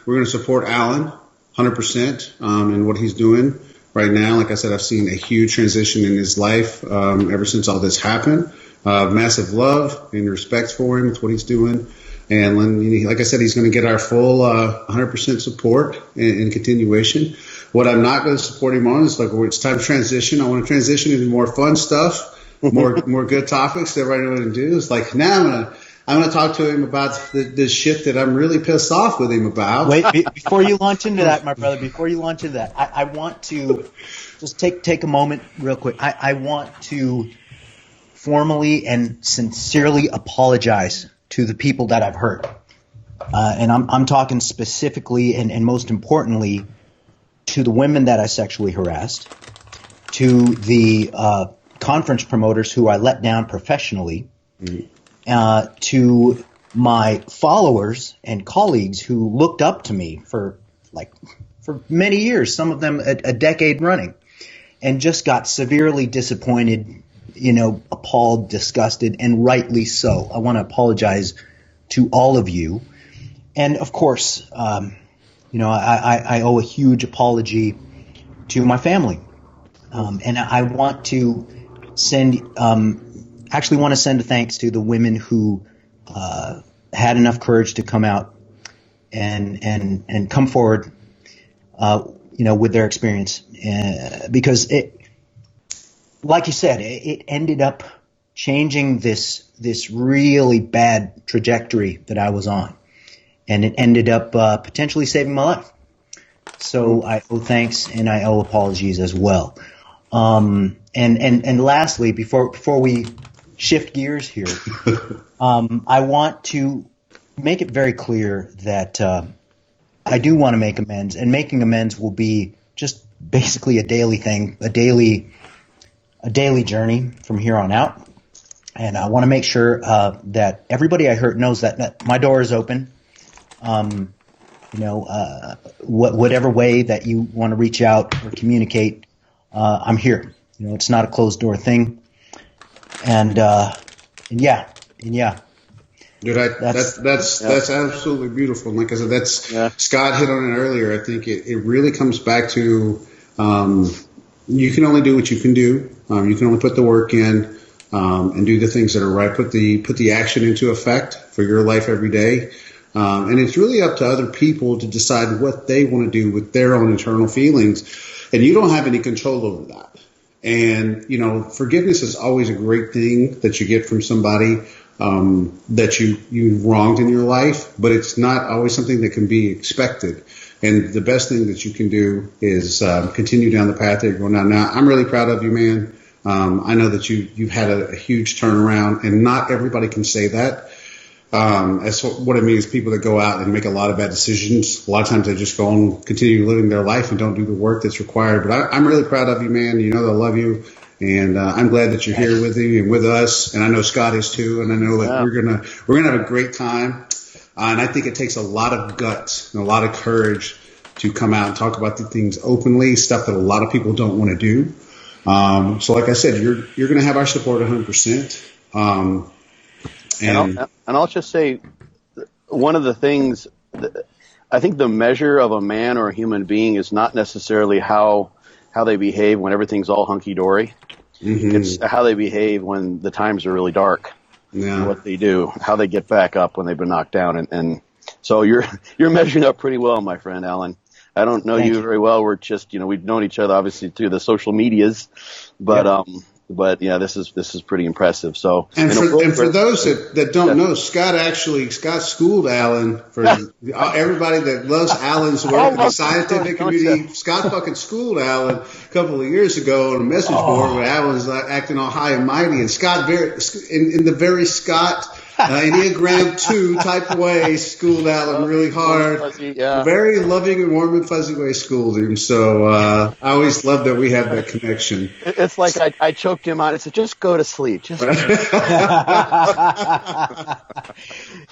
gonna support Alan 100% in what he's doing right now. Like I said, I've seen a huge transition in his life ever since all this happened. Massive love and respect for him. It's what he's doing. And like I said, he's going to get our full 100% support and continuation. What I'm not going to support him on is like when it's time to transition. I want to transition into more fun stuff, more good topics that everybody know what to do. It's like now I'm gonna talk to him about the shit that I'm really pissed off with him about. Wait, before you launch into that, my brother. Before you launch into that, I want to just take a moment real quick. I want to formally and sincerely apologize to the people that I've hurt. And I'm talking specifically and most importantly to the women that I sexually harassed, to the conference promoters who I let down professionally, to my followers and colleagues who looked up to me for for many years, some of them a decade running, and just got severely disappointed, appalled, disgusted, and rightly so. I want to apologize to all of you. And of course, I owe a huge apology to my family. And I want to send a thanks to the women who had enough courage to come out and come forward, with their experience, because it, like you said, it ended up changing this really bad trajectory that I was on, and it ended up potentially saving my life. So I owe thanks and I owe apologies as well. And lastly, before we shift gears here, I want to make it very clear that I do want to make amends, and making amends will be just basically a daily thing, a daily journey from here on out. And I want to make sure that everybody I hurt knows that my door is open. Whatever way that you want to reach out or communicate, I'm here. It's not a closed door thing. And yeah. Dude, that's absolutely beautiful. Like I said, Scott hit on it earlier. I think it really comes back to you can only do what you can do. You can only put the work in and do the things that are right. Put the action into effect for your life every day. And it's really up to other people to decide what they want to do with their own internal feelings. And you don't have any control over that. And, forgiveness is always a great thing that you get from somebody that you wronged in your life, but it's not always something that can be expected. And the best thing that you can do is continue down the path that you're going down. Now, I'm really proud of you, man. I know that you've had a huge turnaround, and not everybody can say that. That's what I mean is people that go out and make a lot of bad decisions. A lot of times they just go and continue living their life and don't do the work that's required. But I'm really proud of you, man. You know that I love you. And I'm glad that you're here with me and with us. And I know Scott is too. And I know that we're gonna have a great time. And I think it takes a lot of guts and a lot of courage to come out and talk about the things openly, stuff that a lot of people don't want to do. So like I said, you're going to have our support 100%. And I'll just say, one of the things that I think the measure of a man or a human being is not necessarily how they behave when everything's all hunky-dory. Mm-hmm. It's how they behave when the times are really dark. Yeah. And what they do, how they get back up when they've been knocked down. And so you're measuring up pretty well, my friend Alan. I don't know you very well. We're just, we've known each other obviously through the social medias, but yeah, this is pretty impressive. So, and for those that don't know, Scott schooled Alan. For everybody that loves Alan's work in the scientific community, Scott fucking schooled Alan a couple of years ago on a message board where Alan was acting all high and mighty, and Scott in the very Scott Enneagram 2 type way schooled Alan really hard. Fuzzy, very loving and warm and fuzzy way schooled him. So I always love that we have that connection. It's like I choked him out. I said, just go to sleep.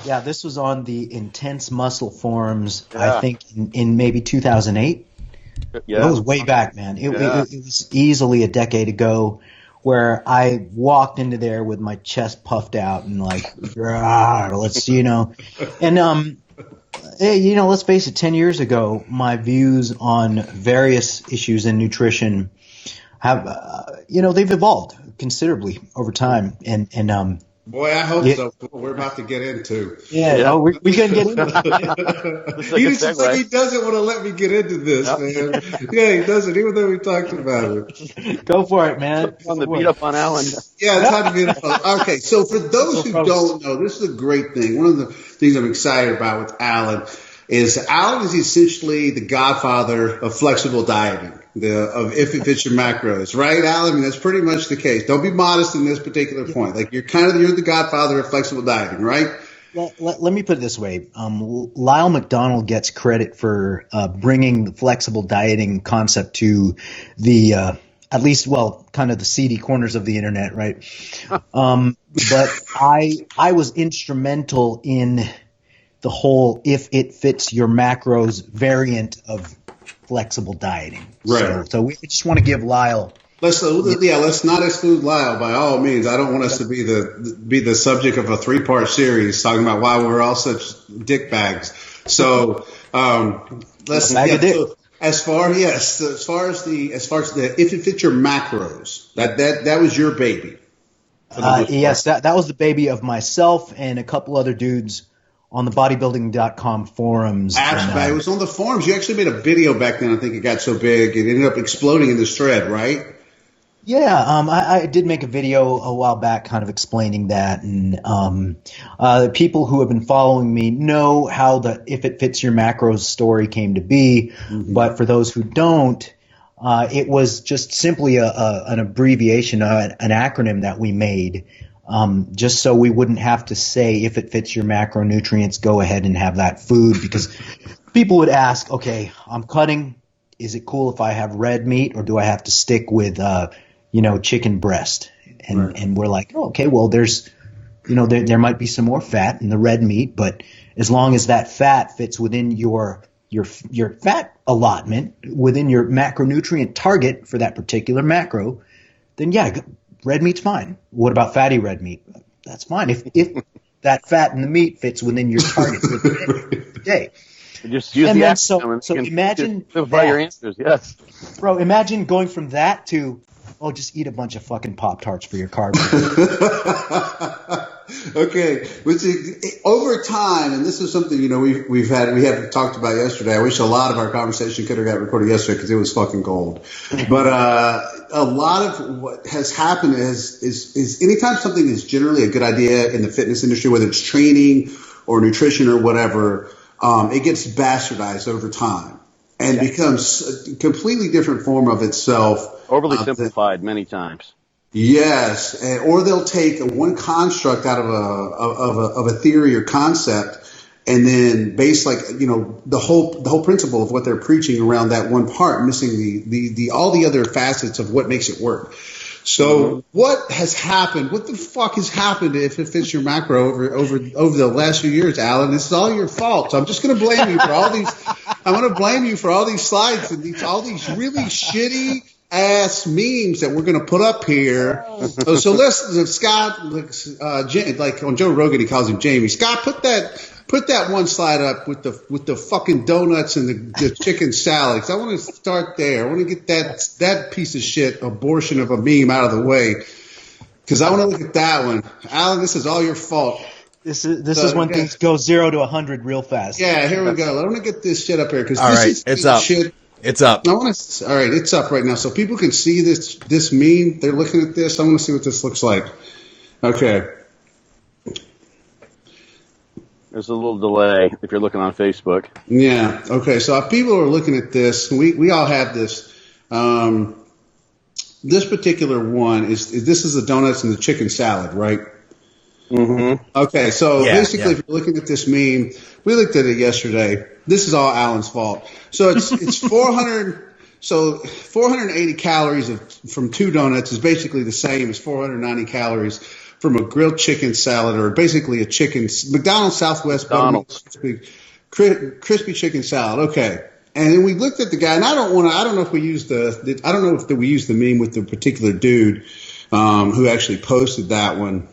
Yeah, this was on the Intense Muscle forums, I think in maybe 2008. Yeah. It was way back, man. It was easily a decade ago, where I walked into there with my chest puffed out and like, let's, and, let's face it, 10 years ago, my views on various issues in nutrition have, they've evolved considerably over time. And boy, I hope so. We're about to get into. Yeah. Oh, we can get into it. He doesn't want to let me get into this, man. Yeah, he doesn't, even though we talked about it. Go for it, man. On the beat up on Alan. Yeah, it's time to beat up on. Okay, so for those who don't know, this is a great thing. One of the things I'm excited about with Alan is essentially the godfather of flexible dieting. Of if it fits your macros, right, Alan? I mean, that's pretty much the case. Don't be modest in this particular point. Like you're the godfather of flexible dieting, right? Well, let me put it this way. Lyle McDonald gets credit for bringing the flexible dieting concept to the at least, kind of the seedy corners of the internet, right? But I was instrumental in the whole if it fits your macros variant of flexible dieting. Right. So we just want to give Lyle. Let's not exclude Lyle by all means. I don't want us to be the subject of a 3-part series talking about why we're all such dick bags. So let's so as far as the if it fits your macros, that was your baby. Yes, that was the baby of myself and a couple other dudes on the bodybuilding.com forums. Absolutely. It was on the forums. You actually made a video back then. I think it got so big it ended up exploding in this thread, right? Yeah, I did make a video a while back kind of explaining that, and the people who have been following me know how the If It Fits Your Macros story came to be, but for those who don't, it was just simply an abbreviation, an acronym that we made, just so we wouldn't have to say if it fits your macronutrients, go ahead and have that food, because people would ask, okay, I'm cutting, is it cool if I have red meat, or do I have to stick with chicken breast? And we're like, oh, okay, well, there's, there might be some more fat in the red meat, but as long as that fat fits within your fat allotment, within your macronutrient target for that particular macro, then yeah, red meat's fine. What about fatty red meat? That's fine. If that fat in the meat fits within your target for the day. Just use and the then acronym so imagine simplify your answers. Yes, bro. Imagine going from that to just eat a bunch of fucking Pop-Tarts for your carbs. Okay, over time, and this is something we haven't talked about yesterday. I wish a lot of our conversation could have got recorded yesterday because it was fucking gold. But a lot of what has happened is anytime something is generally a good idea in the fitness industry, whether it's training or nutrition or whatever, it gets bastardized over time and becomes a completely different form of itself. Overly simplified many times. Yes, or they'll take one construct out of a theory or concept, and then base the whole principle of what they're preaching around that one part, missing the all the other facets of what makes it work. So what has happened? What the fuck has happened if it fits your macro over the last few years, Alan? This is all your fault. So I'm just going to blame you for all these. I'm going to blame you for all these slides and all these really shitty ass memes that we're going to put up here. So let's Scott, like on Joe Rogan, he calls him Jamie. Scott, put that one slide up with the fucking donuts and the chicken salads. I want to start there. I want to get that piece of shit abortion of a meme out of the way because I want to look at that one. Alan, this is all your fault. This is when things go 0 to 100 real fast. Yeah, here we go. I want to get this shit up here because it's up. Shit. It's up. All right, it's up right now, so people can see this meme. They're looking at this. I want to see what this looks like. Okay. There's a little delay if you're looking on Facebook. Yeah. Okay. So if people are looking at this, we all have this. This particular one this is the donuts and the chicken salad, right? Mm-hmm. Okay. So basically, if you're looking at this meme, we looked at it yesterday. This is all Alan's fault. So it's 400. So 480 calories from 2 donuts is basically the same as 490 calories from a grilled chicken salad, or basically a McDonald's Southwest crispy chicken salad. Okay. And then we looked at the guy, and I don't know if we used the meme with the particular dude who actually posted that one.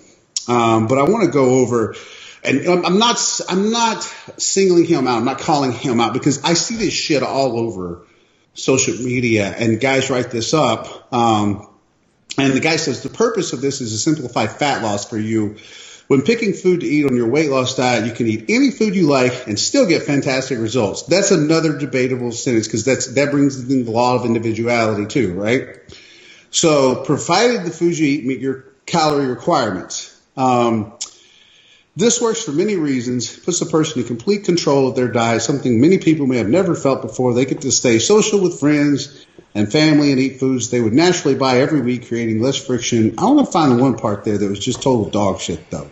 But I want to go over, and I'm not singling him out. I'm not calling him out because I see this shit all over social media, and guys write this up. And the guy says the purpose of this is to simplify fat loss for you. When picking food to eat on your weight loss diet, you can eat any food you like and still get fantastic results. That's another debatable sentence because that brings in the law of individuality too, right? So provided the foods you eat meet your calorie requirements. This works for many reasons, puts a person in complete control of their diet, something many people may have never felt before. They get to stay social with friends and family and eat foods they would naturally buy every week, creating less friction. I want to find the one part there that was just total dog shit, though.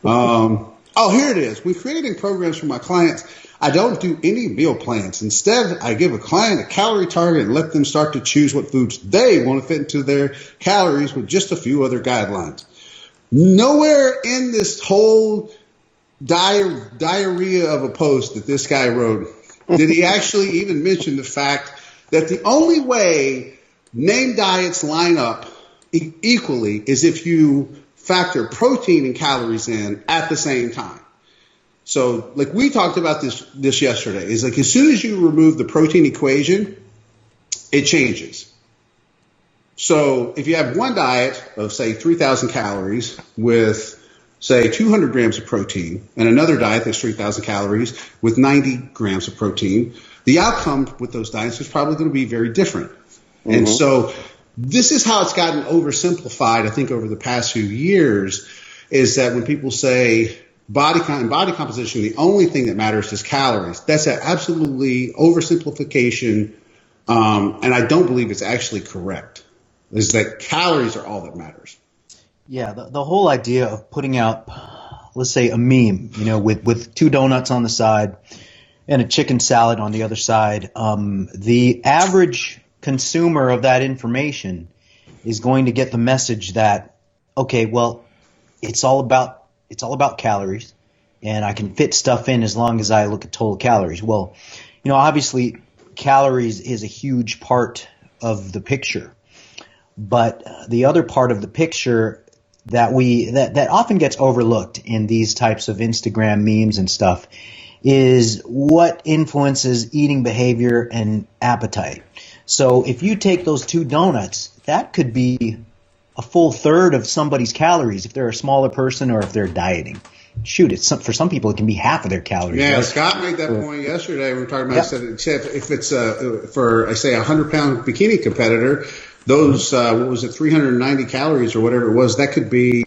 Here it is. When creating programs for my clients, I don't do any meal plans. Instead, I give a client a calorie target and let them start to choose what foods they want to fit into their calories with just a few other guidelines. Nowhere in this whole diarrhea of a post that this guy wrote did he actually even mention the fact that the only way named diets line up equally is if you factor protein and calories in at the same time. So, like we talked about this yesterday, is like as soon as you remove the protein equation, it changes. So, if you have one diet of say 3,000 calories with say 200 grams of protein, and another diet that's 3,000 calories with 90 grams of protein, the outcome with those diets is probably going to be very different. Mm-hmm. And so, this is how it's gotten oversimplified, I think, over the past few years, is that when people say body composition, the only thing that matters is calories. That's an absolutely oversimplification, and I don't believe it's actually correct. Is that calories are all that matters. Yeah, the whole idea of putting out, let's say, a meme, with 2 donuts on the side and a chicken salad on the other side, the average consumer of that information is going to get the message that, okay, well, it's all about calories, and I can fit stuff in as long as I look at total calories. Well, obviously calories is a huge part of the picture, but the other part of the picture that often gets overlooked in these types of Instagram memes and stuff is what influences eating behavior and appetite. So if you take those 2 donuts, that could be a full third of somebody's calories if they're a smaller person or if they're dieting. Shoot, for some people it can be half of their calories. Yeah, right? Scott made that point yesterday. We were talking about if it's for I say a 100-pound bikini competitor, those what was it, 390 calories or whatever it was, that could be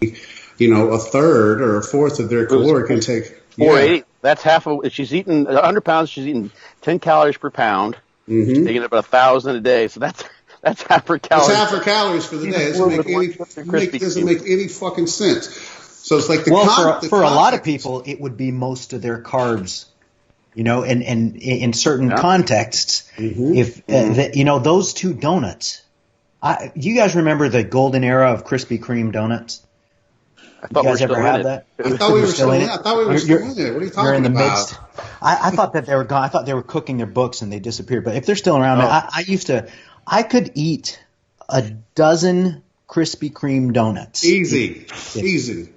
a third or a fourth of their caloric intake. 480. That's half of. If she's eating 100 pounds, she's eating 10 calories per pound. Mm-hmm. She's taking about 1,000 a day. So that's half her calories. That's half her calories for the day. It doesn't make any fucking sense. So it's like for a lot of people, it would be most of their carbs, and in certain contexts, if those 2 donuts. You guys remember the golden era of Krispy Kreme donuts? You guys ever have that? I thought we were still in it. I thought we were still in it. What are you talking about? You're in the midst. I thought that they were gone. I thought they were cooking their books and they disappeared. But if they're still around, I could eat a dozen Krispy Kreme donuts. Easy.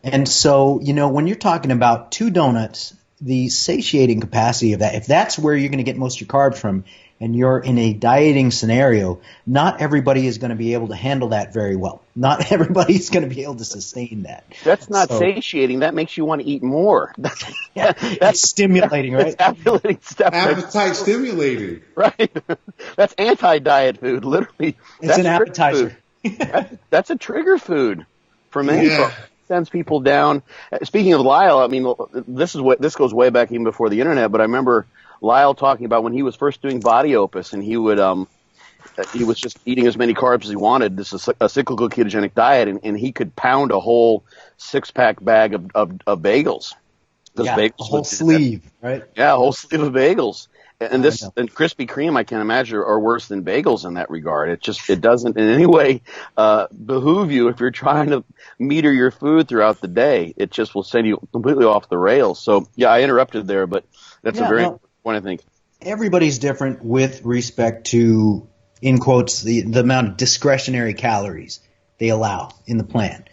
And so, when you're talking about 2 donuts, the satiating capacity of that, if that's where you're going to get most of your carbs from, and you're in a dieting scenario, not everybody is going to be able to handle that very well. Not everybody is going to be able to sustain that. That's not satiating. That makes you want to eat more. That's stimulating, right? Stimulating stuff. Appetite stimulating. Right. That's anti-diet food, literally. It's an appetizer. That's a trigger food for many folks. Sends people down. Speaking of Lyle, I mean, this goes way back even before the internet, but I remember Lyle talking about when he was first doing Body Opus, and he was just eating as many carbs as he wanted. This is a cyclical ketogenic diet, and he could pound a whole 6-pack bag of bagels. Bagels a whole sleeve, right? Yeah, a whole sleeve of bagels. And Krispy Kreme, I can imagine, are worse than bagels in that regard. It doesn't in any way behoove you if you're trying to meter your food throughout the day. It just will send you completely off the rails. So, yeah, I interrupted there, but that's a very important point, I think. Everybody's different with respect to, in quotes, the amount of discretionary calories they allow in the plan.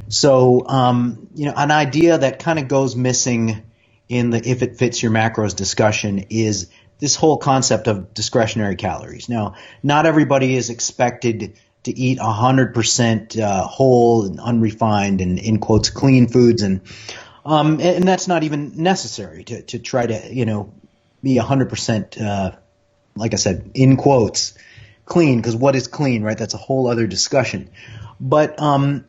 So, an idea that kind of goes missing in the if it fits your macros discussion is this whole concept of discretionary calories. Now, not everybody is expected to eat 100% whole and unrefined and, in quotes, clean foods, and that's not even necessary to try to be 100%, like I said, in quotes, clean. Because what is clean, right? That's a whole other discussion. But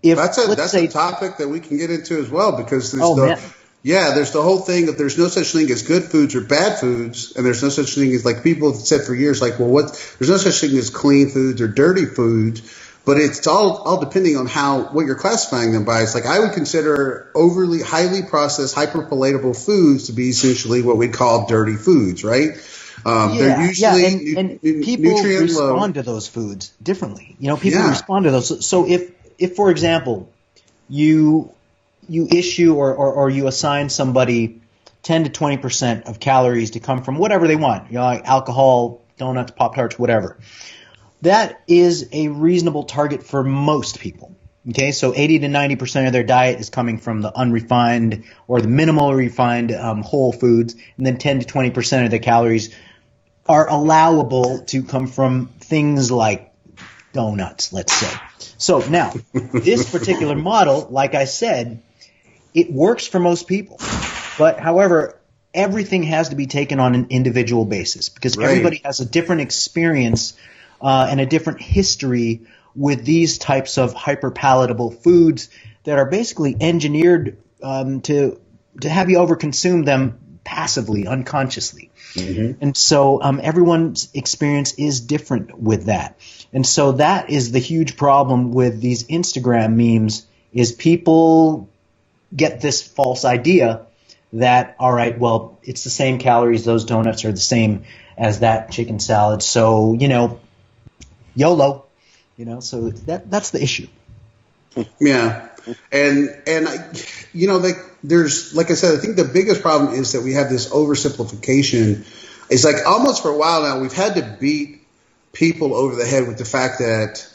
if that's a topic that we can get into as well, because there's the whole thing of there's no such thing as good foods or bad foods, and there's no such thing as, like, people have said for years, like, well, there's no such thing as clean foods or dirty foods, but it's all depending on what you're classifying them by. It's like I would consider overly highly processed, hyperpalatable foods to be essentially what we call dirty foods, right? They're usually and people respond to those foods differently. People respond to those. So if for example, you issue or you assign somebody 10 to 20% of calories to come from whatever they want, like alcohol, donuts, Pop-Tarts, whatever. That is a reasonable target for most people. Okay, so 80 to 90% of their diet is coming from the unrefined or the minimal refined whole foods, and then 10 to 20% of the calories are allowable to come from things like donuts, let's say. So now, this particular model, like I said, it works for most people. But however, everything has to be taken on an individual basis because everybody has a different experience and a different history with these types of hyperpalatable foods that are basically engineered to have you overconsume them passively, unconsciously. Mm-hmm. And so everyone's experience is different with that. And so that is the huge problem with these Instagram memes is people get this false idea that, all right, well, it's the same calories, those donuts are the same as that chicken salad. So, YOLO. So that's the issue. Yeah, and there's, like I said, I think the biggest problem is that we have this oversimplification. It's like almost for a while now we've had to beat people over the head with the fact that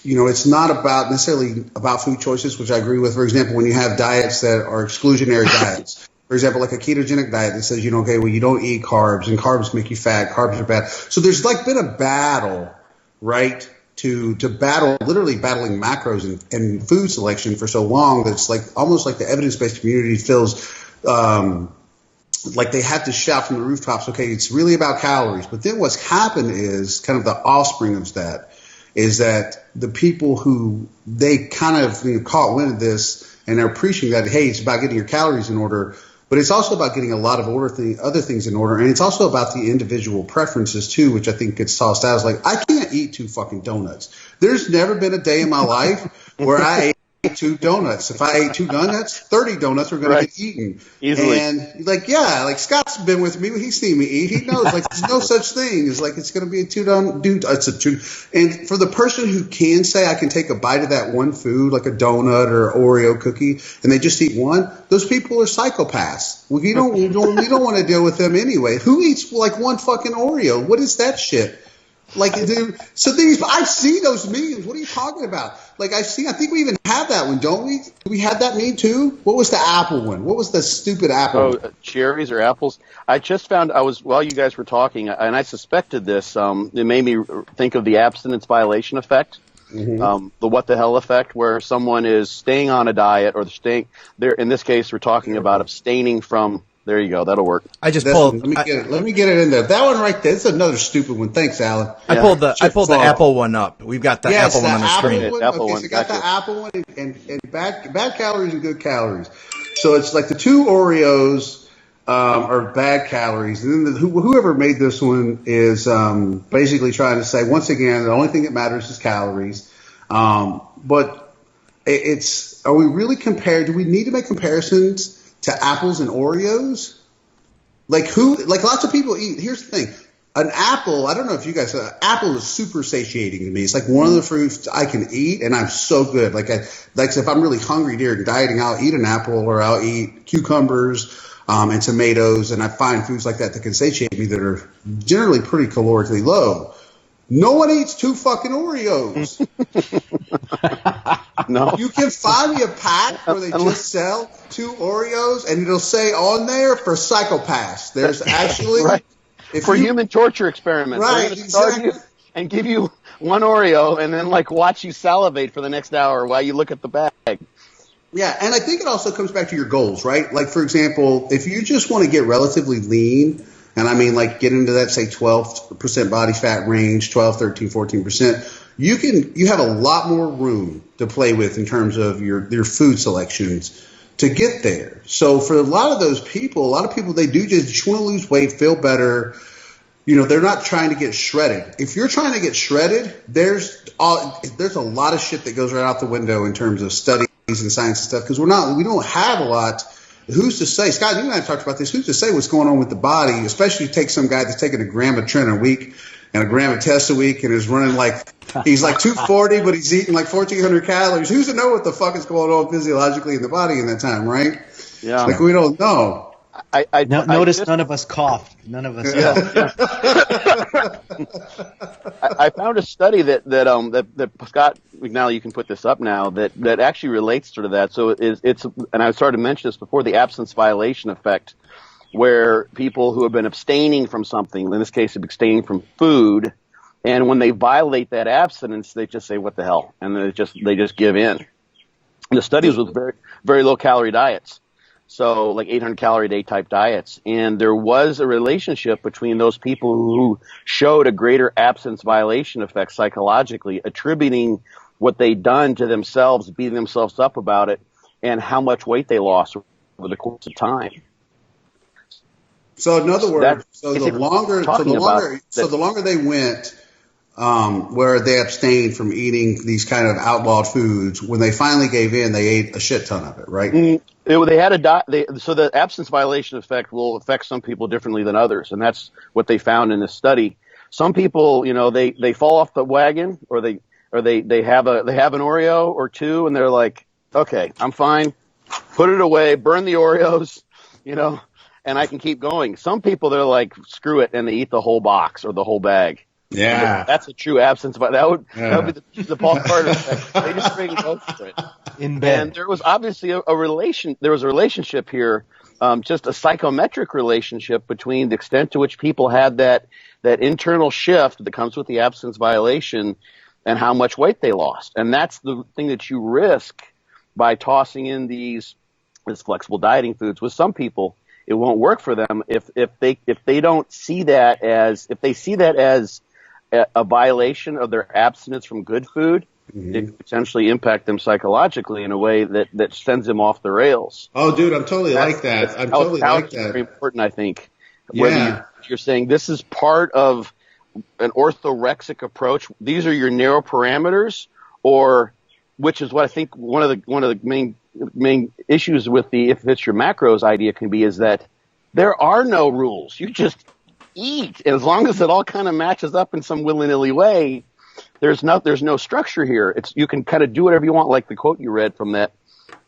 it's not about necessarily about food choices, which I agree with. For example, when you have diets that are exclusionary diets. For example, like a ketogenic diet that says, okay, well, you don't eat carbs and carbs make you fat. Carbs are bad. So there's been a battle, right, to battle, literally battling macros and food selection for so long that it's almost like the evidence-based community feels like they have to shout from the rooftops, okay, it's really about calories. But then what's happened is kind of the offspring of that is that the people who they kind of caught wind of this and they're preaching that, hey, it's about getting your calories in order. But it's also about getting a lot of other things in order. And it's also about the individual preferences, too, which I think gets tossed out. It's like, I can't eat 2 fucking donuts. There's never been a day in my life where I ate 2 donuts. If I ate 2 donuts, 30 donuts are going to get eaten. Easily. And Scott's been with me. He's seen me eat. He knows, there's no such thing. It's it's going to be a 2 donut. It's a 2. And for the person who can say, I can take a bite of that one food, like a donut or Oreo cookie, and they just eat one, those people are psychopaths. Well, you don't want to deal with them anyway. Who eats one fucking Oreo? What is that shit? I've seen those memes. What are you talking about? I think we even have that one, don't we? Do we have that meme too? What was the apple one? What was the stupid apple one? Cherries or apples? I just found while you guys were talking, and I suspected this, it made me think of the abstinence violation effect. Mm-hmm. The what the hell effect, where someone is staying on a diet or staying there. In this case, we're talking about abstaining from. There you go. That'll work. I just pulled. Let me get it in there. That one right there. This is another stupid one. Thanks, Alan. I pulled the Apple one up. We've got the Apple one on the screen. So got the Apple one and bad calories and good calories. So it's like the 2 Oreos are bad calories, and then whoever made this one is basically trying to say once again the only thing that matters is calories. But are we really do we need to make comparisons to apples and Oreos? Lots of people eat. Here's the thing. An apple, I don't know if you guys, apple is super satiating to me. It's one of the fruits I can eat, and I'm so good. If I'm really hungry during dieting, I'll eat an apple or I'll eat cucumbers and tomatoes, and I find foods like that can satiate me that are generally pretty calorically low. No one eats 2 fucking Oreos. No. You can find me a pack where they just sell 2 Oreos, and it'll say on there for psychopaths. There's actually human torture experiments. Right, They're going to start you and give you 1 Oreo, and then watch you salivate for the next hour while you look at the bag. Yeah, and I think it also comes back to your goals, right? For example, if you just want to get relatively lean, and I mean get into that, say, 12% body fat range, 12, 13, 14%, you have a lot more room to play with in terms of your food selections to get there. So for a lot of people, they do just want to lose weight, feel better. They're not trying to get shredded. If you're trying to get shredded, there's a lot of shit that goes right out the window in terms of studies and science and stuff, because we don't have a lot. Who's to say, Scott, you and I talked about this, who's to say what's going on with the body, especially take some guy that's taking a gram of Tren a week and a gram of Test a week and is running he's 240, but he's eating 1,400 calories. Who's to know what the fuck is going on physiologically in the body in that time, right? Yeah. Like we don't know. Notice none of us coughed. None of us. Yeah. I found a study that Scott McNally, you can put this up now, that actually relates to that. So it's and I started to mention this before, the absence violation effect, where people who have been abstaining from something, in this case abstaining from food, and when they violate that abstinence, they just say, what the hell? And they just give in. And the studies with very, very low calorie diets. So like 800 calorie a day type diets. And there was a relationship between those people who showed a greater abstinence violation effect psychologically, attributing what they'd done to themselves, beating themselves up about it, and how much weight they lost over the course of time. So in other words, the longer they went, where they abstained from eating these kind of outlawed foods, when they finally gave in, they ate a shit ton of it, right? They had so the absence violation effect will affect some people differently than others, and that's what they found in this study. Some people, they fall off the wagon, or they have an Oreo or two, and they're like, okay, I'm fine, put it away, burn the Oreos, and I can keep going. Some people, they're like, screw it, and they eat the whole box or the whole bag. Yeah, that's a true absence, but that would be the Paul Carter effect. They just bring both for it in bed. And there was obviously a relation. There was a relationship here, just a psychometric relationship between the extent to which people had that internal shift that comes with the abstinence violation and how much weight they lost. And that's the thing that you risk by tossing in these flexible dieting foods. With some people, it won't work for them if they don't see that as, if they see that as a violation of their abstinence from good food. Mm-hmm. It could potentially impact them psychologically in a way that sends them off the rails. Oh, dude, I'm totally like that. I'm totally like that. Very important, I think. Yeah. Whether you're saying this is part of an orthorexic approach, these are your narrow parameters, or which is what I think one of the main issues with the if it's your macros idea can be, is that there are no rules. You just eat, and as long as it all kind of matches up in some willy-nilly way, there's no structure here. You can kind of do whatever you want, like the quote you read from the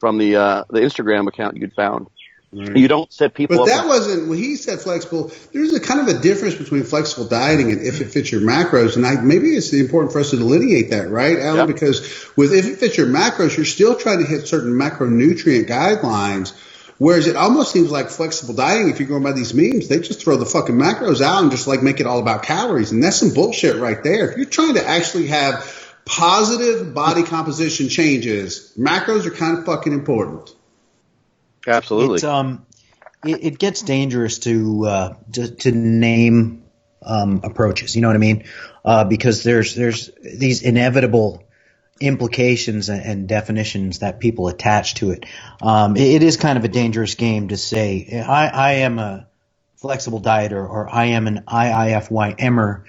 Instagram account you'd found. Right. You don't set people up. But that wasn't when he said flexible. There's a kind of a difference between flexible dieting and if it fits your macros, and maybe it's important for us to delineate that, right, Alan? Yep. Because with if it fits your macros, you're still trying to hit certain macronutrient guidelines. Whereas it almost seems like flexible dieting, if you're going by these memes, they just throw the fucking macros out and just like make it all about calories. And that's some bullshit right there. If you're trying to actually have positive body composition changes, macros are kind of fucking important. Absolutely. It gets dangerous to name approaches. You know what I mean? Because there's these inevitable implications and definitions that people attach to it. It is kind of a dangerous game to say, I am a flexible dieter or I am an IIFYMer,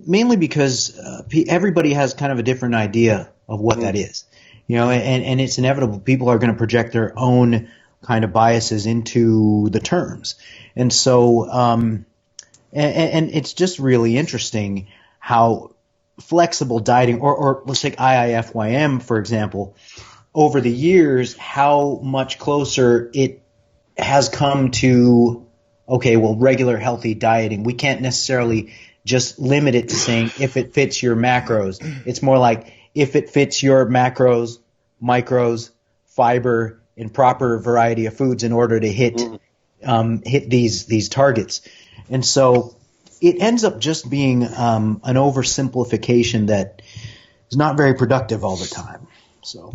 mainly because everybody has kind of a different idea of what that is. And it's inevitable. People are going to project their own kind of biases into the terms. And so, and it's just really interesting how flexible dieting, or let's take IIFYM, for example, over the years, how much closer it has come to, okay, well, regular healthy dieting. We can't necessarily just limit it to saying if it fits your macros. It's more like if it fits your macros, micros, fiber, and proper variety of foods in order to hit these targets. And so it ends up just being an oversimplification that is not very productive all the time. So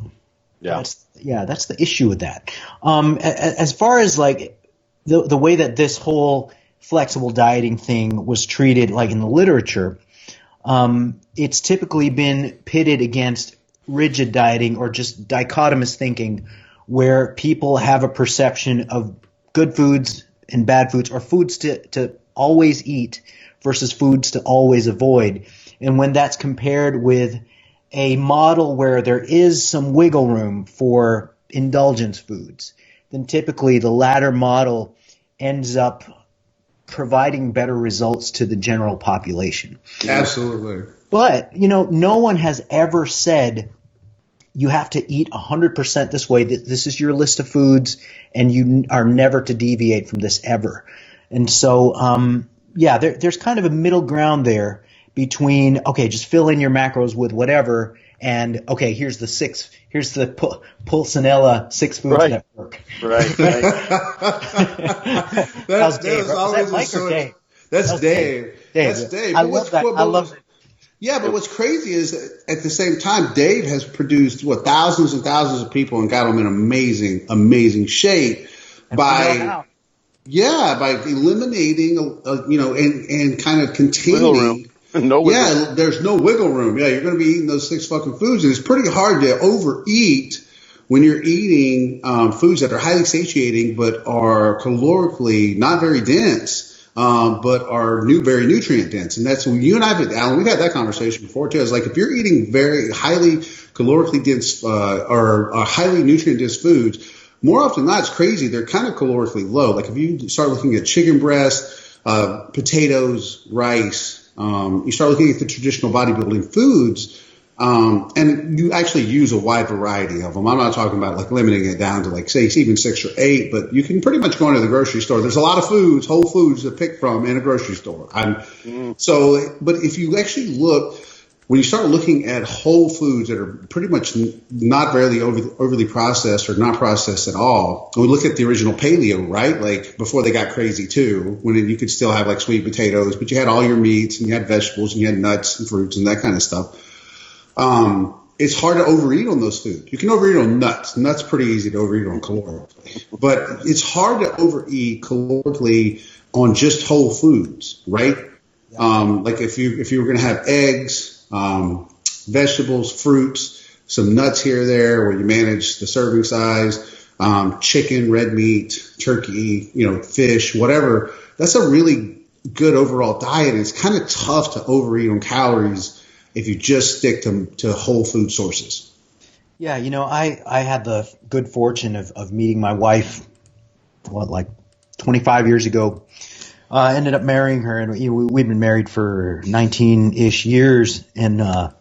that's the issue with that. As far as like the way that this whole flexible dieting thing was treated, like in the literature, it's typically been pitted against rigid dieting or just dichotomous thinking, where people have a perception of good foods and bad foods, or foods to always eat versus foods to always avoid. And when that's compared with a model where there is some wiggle room for indulgence foods, then typically the latter model ends up providing better results to the general population. Absolutely. But, no one has ever said you have to eat 100% this way. This is your list of foods, and you are never to deviate from this ever. And so, there's kind of a middle ground there between, okay, just fill in your macros with whatever, and okay, here's the Pulcinella 6 foods right. network. Right. How's Dave? Was that Mike or Dave? That's Dave. That's Dave. I love that. I love it. Yeah, but what's crazy is at the same time, Dave has produced thousands and thousands of people and got them in amazing shape by eliminating, and kind of containing. No wiggle room. There's no wiggle room. Yeah, you're going to be eating those 6 fucking foods, and it's pretty hard to overeat when you're eating foods that are highly satiating but are calorically not very dense. But are very nutrient dense. And that's when you and I, Alan, we've had that conversation before too. It's like if you're eating very highly calorically dense or highly nutrient dense foods, more often than not, it's crazy. They're kind of calorically low. Like if you start looking at chicken breast, potatoes, rice, you start looking at the traditional bodybuilding foods, and you actually use a wide variety of them. I'm not talking about like limiting it down to like say even 6 or 8, but you can pretty much go into the grocery store. There's a lot of foods, whole foods to pick from in a grocery store. But if you actually look, when you start looking at whole foods that are pretty much not very overly processed or not processed at all, and we look at the original paleo, right? Like before they got crazy too, when you could still have like sweet potatoes, but you had all your meats and you had vegetables and you had nuts and fruits and that kind of stuff. It's hard to overeat on those foods. You can overeat on nuts. Nuts pretty easy to overeat on calorically, but it's hard to overeat calorically on just whole foods, right? Like if you were going to have eggs, vegetables, fruits, some nuts here or there, where you manage the serving size, chicken, red meat, turkey, fish, whatever. That's a really good overall diet. And it's kind of tough to overeat on calories if you just stick to whole food sources. Yeah, I had the good fortune of meeting my wife, 25 years ago. I ended up marrying her, and we'd been married for 19-ish years, and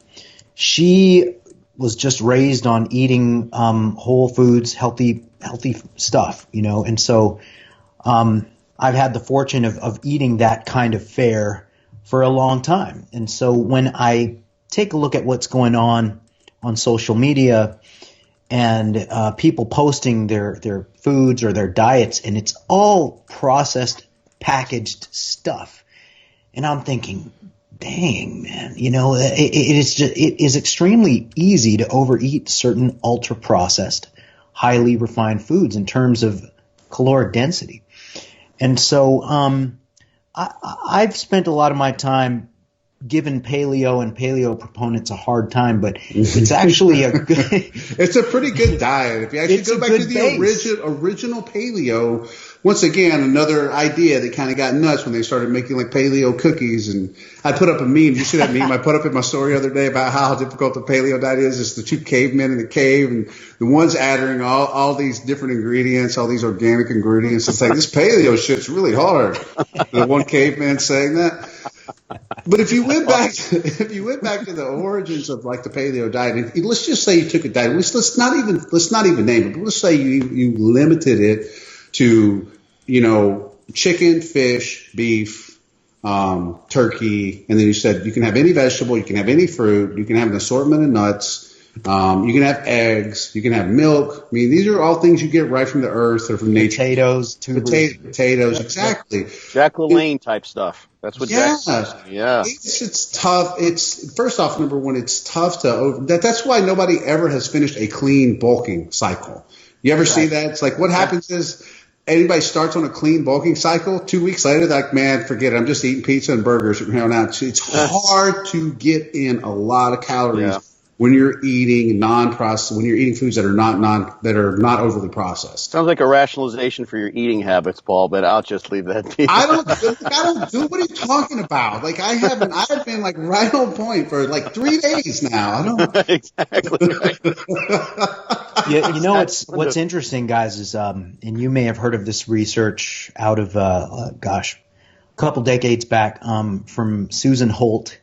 she was just raised on eating whole foods, healthy stuff, and so I've had the fortune of eating that kind of fare for a long time. And so when I take a look at what's going on social media and people posting their foods or their diets, and it's all processed, packaged stuff, and I'm thinking, dang, man, it is extremely easy to overeat certain ultra processed, highly refined foods in terms of caloric density. And so I've spent a lot of my time giving paleo and paleo proponents a hard time, but it's actually it's a pretty good diet. If you actually go back to the original paleo, once again, another idea that kind of got nuts when they started making like paleo cookies. And I put up a meme. You see that meme I put up in my story the other day about how difficult the paleo diet is? It's the 2 cavemen in the cave, and the one's adding all these different ingredients, all these organic ingredients. It's like, this paleo shit's really hard. The one caveman saying that. But if you went back to the origins of like the paleo diet, let's just say you took a diet. Let's not even name it. But let's say you limited it to chicken, fish, beef, turkey, and then you said you can have any vegetable, you can have any fruit, you can have an assortment of nuts. You can have eggs. You can have milk. I mean, these are all things you get right from the earth or from nature. Potatoes, exactly. Jack LaLanne type stuff. That's what Jack says. Yeah. It's tough. First off, number one, it's tough to that's why nobody ever has finished a clean bulking cycle. You ever see that? It's like what happens is anybody starts on a clean bulking cycle, 2 weeks later, they're like, man, forget it. I'm just eating pizza and burgers from here on out. It's hard to get in a lot of calories. Yeah. When you're eating non-processed, when you're eating foods that are not overly processed. Sounds like a rationalization for your eating habits, Paul, but I'll just leave that to you. I don't do. What are you talking about? Like I've been like right on point for like 3 days now. I don't exactly. Yeah, what's interesting, guys, is and you may have heard of this research out of a couple decades back from Susan Holt.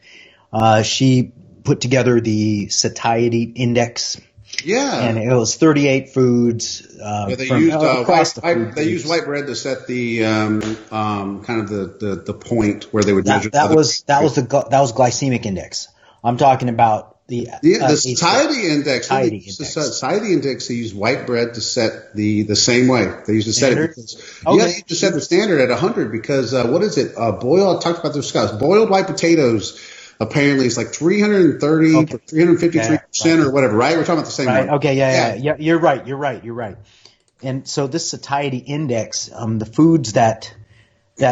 She put together the Satiety Index, Yeah. And it was 38 foods they from used across the food they used white bread to set the kind of the point where they would measure. That was glycemic index. I'm talking about the Satiety Index. Satiety Index. They use white bread to set the same way. They used to set it. Yeah, you just set the standard at 100 because what is it? Boiled. I talked about this, guys. Boiled white potatoes. Apparently, it's like 330 or 353% or whatever. Right? We're talking about the same one. Okay. Yeah. You're right. And so this Satiety Index, the foods that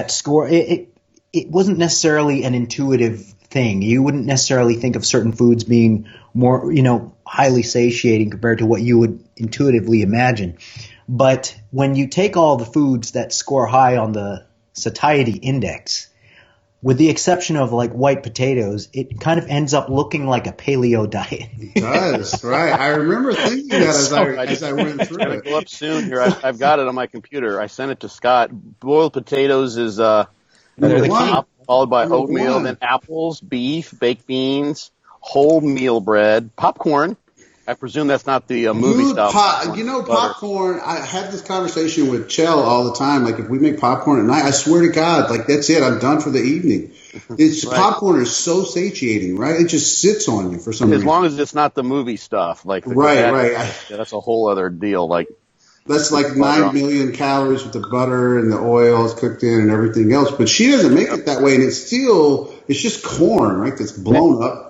score it wasn't necessarily an intuitive thing. You wouldn't necessarily think of certain foods being more, highly satiating compared to what you would intuitively imagine. But when you take all the foods that score high on the Satiety Index, with the exception of like white potatoes, it kind of ends up looking like a paleo diet. It does, right? I remember thinking that as I went through it. Go up soon here. I've got it on my computer. I sent it to Scott. Boiled potatoes is the top, followed by oatmeal, then apples, beef, baked beans, wholemeal bread, popcorn. I presume that's not the movie style. Popcorn. I had this conversation with Chell all the time. Like, if we make popcorn at night, I swear to God, like that's it. I'm done for the evening. Popcorn is so satiating, right? It just sits on you for some reason. As long as it's not the movie stuff, like right. That's a whole other deal. Like that's like 9 million calories with the butter and the oil is cooked in and everything else. But she doesn't make it that way, and it's just corn, right? That's blown up.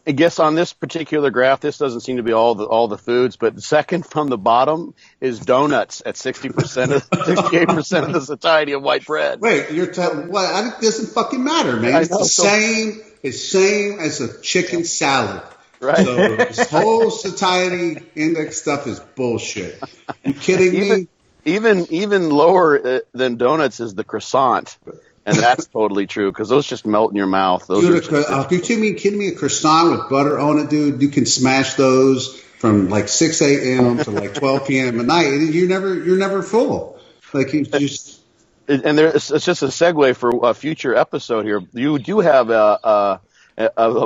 I guess on this particular graph, this doesn't seem to be all the foods, but the second from the bottom is donuts at 68% of the satiety of white bread. Wait, you're telling? Well, it doesn't fucking matter, man. It's the same. It's same as a chicken salad. Right. So this whole Satiety Index stuff is bullshit. You kidding me? Even lower than donuts is the croissant. And that's totally true because those just melt in your mouth. Are you kidding me? A croissant with butter on it, dude. You can smash those from like 6 a.m. to like 12 p.m. at night. You're never full. Like you just. And it's just a segue for a future episode here. You do have a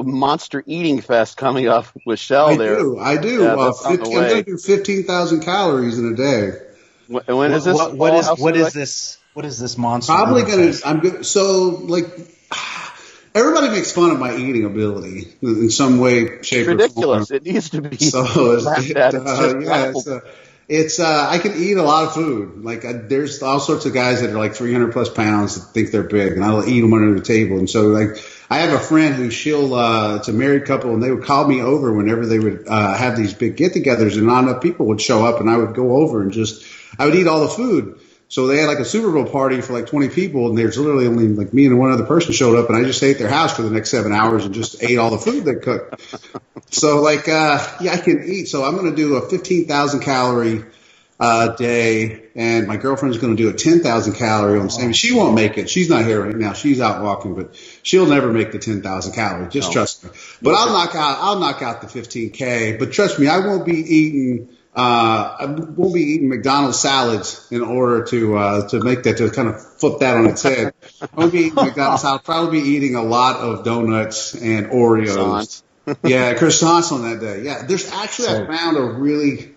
monster eating fest coming up with Shell I there. I do. Yeah, I'm going to do 15,000 calories in a day. When is this? What is this monster? Probably gonna. So like, everybody makes fun of my eating ability in some way, shape, or form. Ridiculous. It needs to be. So it's I can eat a lot of food. Like there's all sorts of guys that are like 300 plus pounds that think they're big, and I'll eat them under the table. And so like I have a friend who it's a married couple, and they would call me over whenever they would have these big get-togethers, and not enough people would show up, and I would go over and I would eat all the food. So they had like a Super Bowl party for like 20 people, and there's literally only like me and one other person showed up, and I just stayed at their house for the next 7 hours and just ate all the food they cooked. So like, I can eat. So I'm going to do a 15,000 calorie day, and my girlfriend's going to do a 10,000 calorie on the same. She won't make it. She's not here right now. She's out walking, but she'll never make the 10,000 calories. Just trust me. But I'll knock out the 15K. But trust me, I won't be eating McDonald's salads in order to make that, to kind of flip that on its head. I won't be eating McDonald's salads. I'll probably be eating a lot of donuts and Oreos. Yeah, croissants on that day. Yeah, there's actually, I found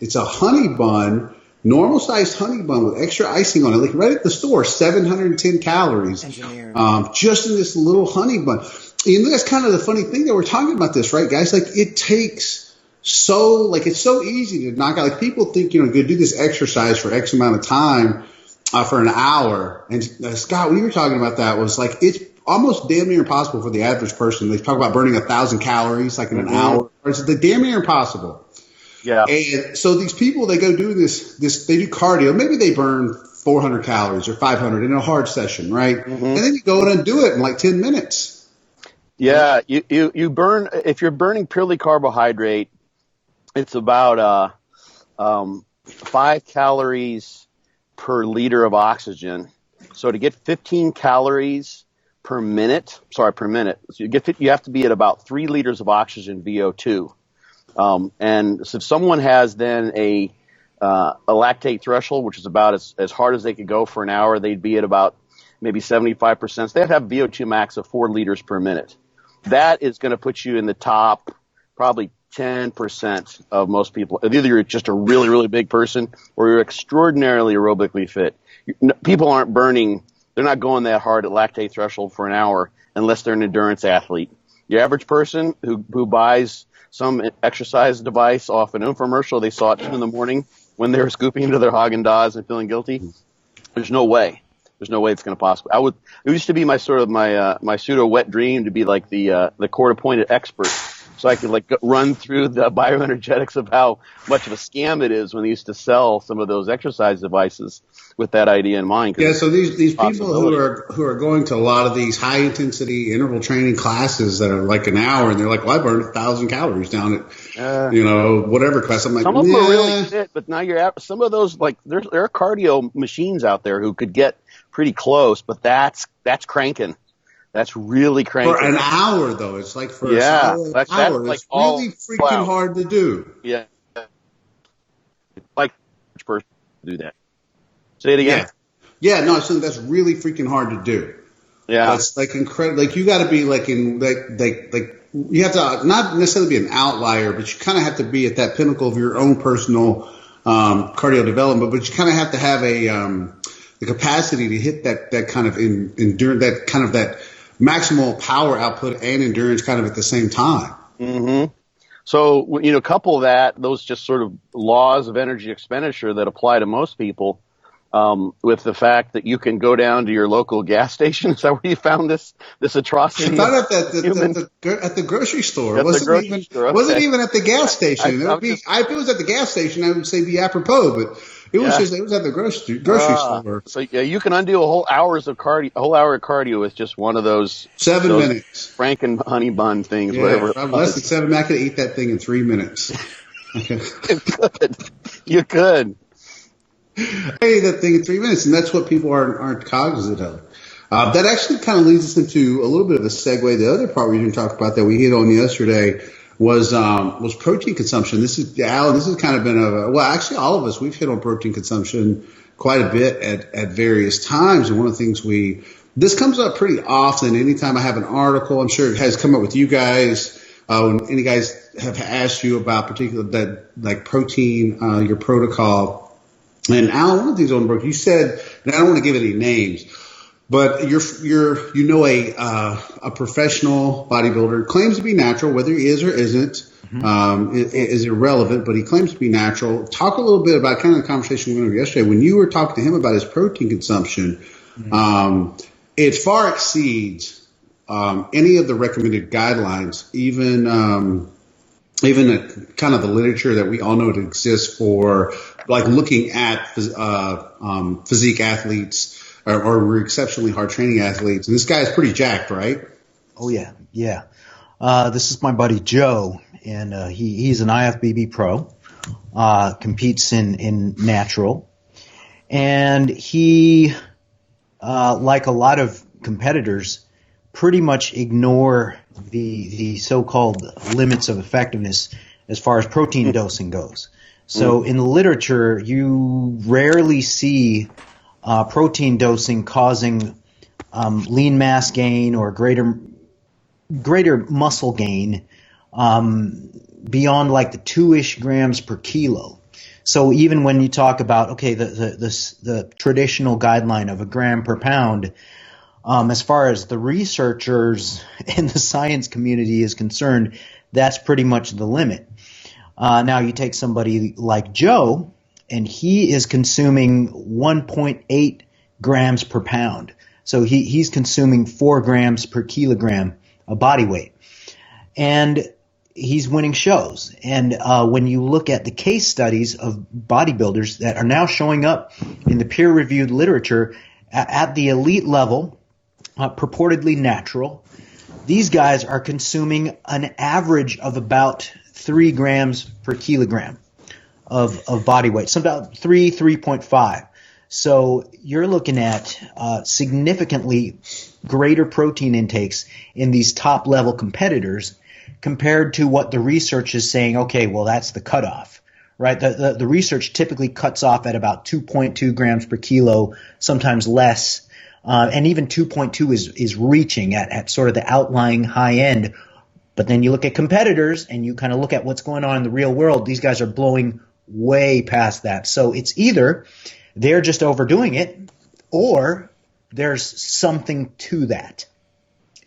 it's a honey bun, normal sized honey bun with extra icing on it, like right at the store, 710 calories. Just in this little honey bun. That's kind of the funny thing that we're talking about this, right, guys? Like it takes. So, like, it's so easy to knock out. Like, people think, go do this exercise for X amount of time for an hour. And Scott, when you were talking about that, was like, it's almost damn near impossible for the average person. They talk about burning 1,000 calories, like in an hour. It's damn near impossible. Yeah. And so these people, they go do this, they do cardio. Maybe they burn 400 calories or 500 in a hard session, right? Mm-hmm. And then you go in and do it in like 10 minutes. Yeah. You burn, if you're burning purely carbohydrate, it's about 5 calories per liter of oxygen. So to get 15 calories per minute, so you have to be at about 3 liters of oxygen VO2. And so if someone has then a lactate threshold, which is about as hard as they could go for an hour, they'd be at about maybe 75%. So they'd have VO2 max of 4 liters per minute. That is going to put you in the top probably 10% of most people. Either you're just a really, really big person or you're extraordinarily aerobically fit. People aren't burning, they're not going that hard at lactate threshold for an hour unless they're an endurance athlete. Your average person who buys some exercise device off an infomercial they saw at 2 in the morning when they were scooping into their Haagen-Dazs and feeling guilty, there's no way. There's no way it's going to possibly. It used to be my pseudo wet dream to be like the court-appointed expert, so I could run through the bioenergetics of how much of a scam it is when they used to sell some of those exercise devices with that idea in mind. Yeah, so these people who are going to a lot of these high intensity interval training classes that are like an hour, and they're like, well, I burned 1,000 calories down at whatever class. I'm like, some of them are really fit, but now some of those, like there are cardio machines out there who could get pretty close, but that's cranking. That's really cranking. For an hour, though. It's like for a solid hour. It's really freaking hard to do. Yeah. Like a person to do that. Say it again. Yeah, no, I think that's really freaking hard to do. Yeah. It's like incredible. Like you got to be like in you have to not necessarily be an outlier, but you kind of have to be at that pinnacle of your own personal cardio development. But you kind of have to have the capacity to hit that kind of endurance, that maximal power output and endurance kind of at the same time. Mm-hmm. So, couple those just sort of laws of energy expenditure that apply to most people, with the fact that you can go down to your local gas station. Is that where you found this atrocity? I found it at the grocery store. It wasn't even at the gas station. If it was at the gas station, I would say be apropos, but it was at the grocery store. So you can undo a whole hour of cardio with just one of those 7 minutes Frank and honey bun things. Yeah, whatever. Less than 7 minutes. I could eat that thing in 3 minutes. You could. I ate that thing in 3 minutes, and that's what people aren't cognizant of. That actually kind of leads us into a little bit of a segue. The other part we didn't talk about that we hit on yesterday was protein consumption. This has kind of been actually all of us, we've hit on protein consumption quite a bit at various times. And one of the things this comes up pretty often. Anytime I have an article, I'm sure it has come up with you guys. When any guys have asked you about protein, your protocol. And Al, one of these on the book, you said, and I don't want to give any names, but a professional bodybuilder claims to be natural, whether he is or isn't, is irrelevant, but he claims to be natural. Talk a little bit about kind of the conversation we went over yesterday. When you were talking to him about his protein consumption, it far exceeds any of the recommended guidelines, even kind of the literature that we all know it exists for, like looking at physique athletes or exceptionally hard training athletes. And this guy is pretty jacked, right? Oh, yeah. This is my buddy Joe, and he's an IFBB pro, competes in natural. And he, like a lot of competitors, pretty much ignore the so-called limits of effectiveness as far as protein dosing goes. So in the literature, you rarely see protein dosing causing lean mass gain or greater muscle gain beyond like the 2-ish grams per kilo. So even when you talk about, the traditional guideline of a gram per pound, as far as the researchers and the science community is concerned, that's pretty much the limit. Now you take somebody like Joe, and he is consuming 1.8 grams per pound. So he's consuming 4 grams per kilogram of body weight. And he's winning shows. And when you look at the case studies of bodybuilders that are now showing up in the peer-reviewed literature at the elite level, purportedly natural, these guys are consuming an average of about 3 grams per kilogram of body weight, so about 3.5. So you're looking at significantly greater protein intakes in these top level competitors compared to what the research is saying. Okay, well, that's the cutoff, right? The research typically cuts off at about 2.2 grams per kilo, sometimes less. And even 2.2 is reaching at sort of the outlying high end But then you look at competitors and you kind of look at what's going on in the real world. These guys are blowing way past that. So it's either they're just overdoing it or there's something to that,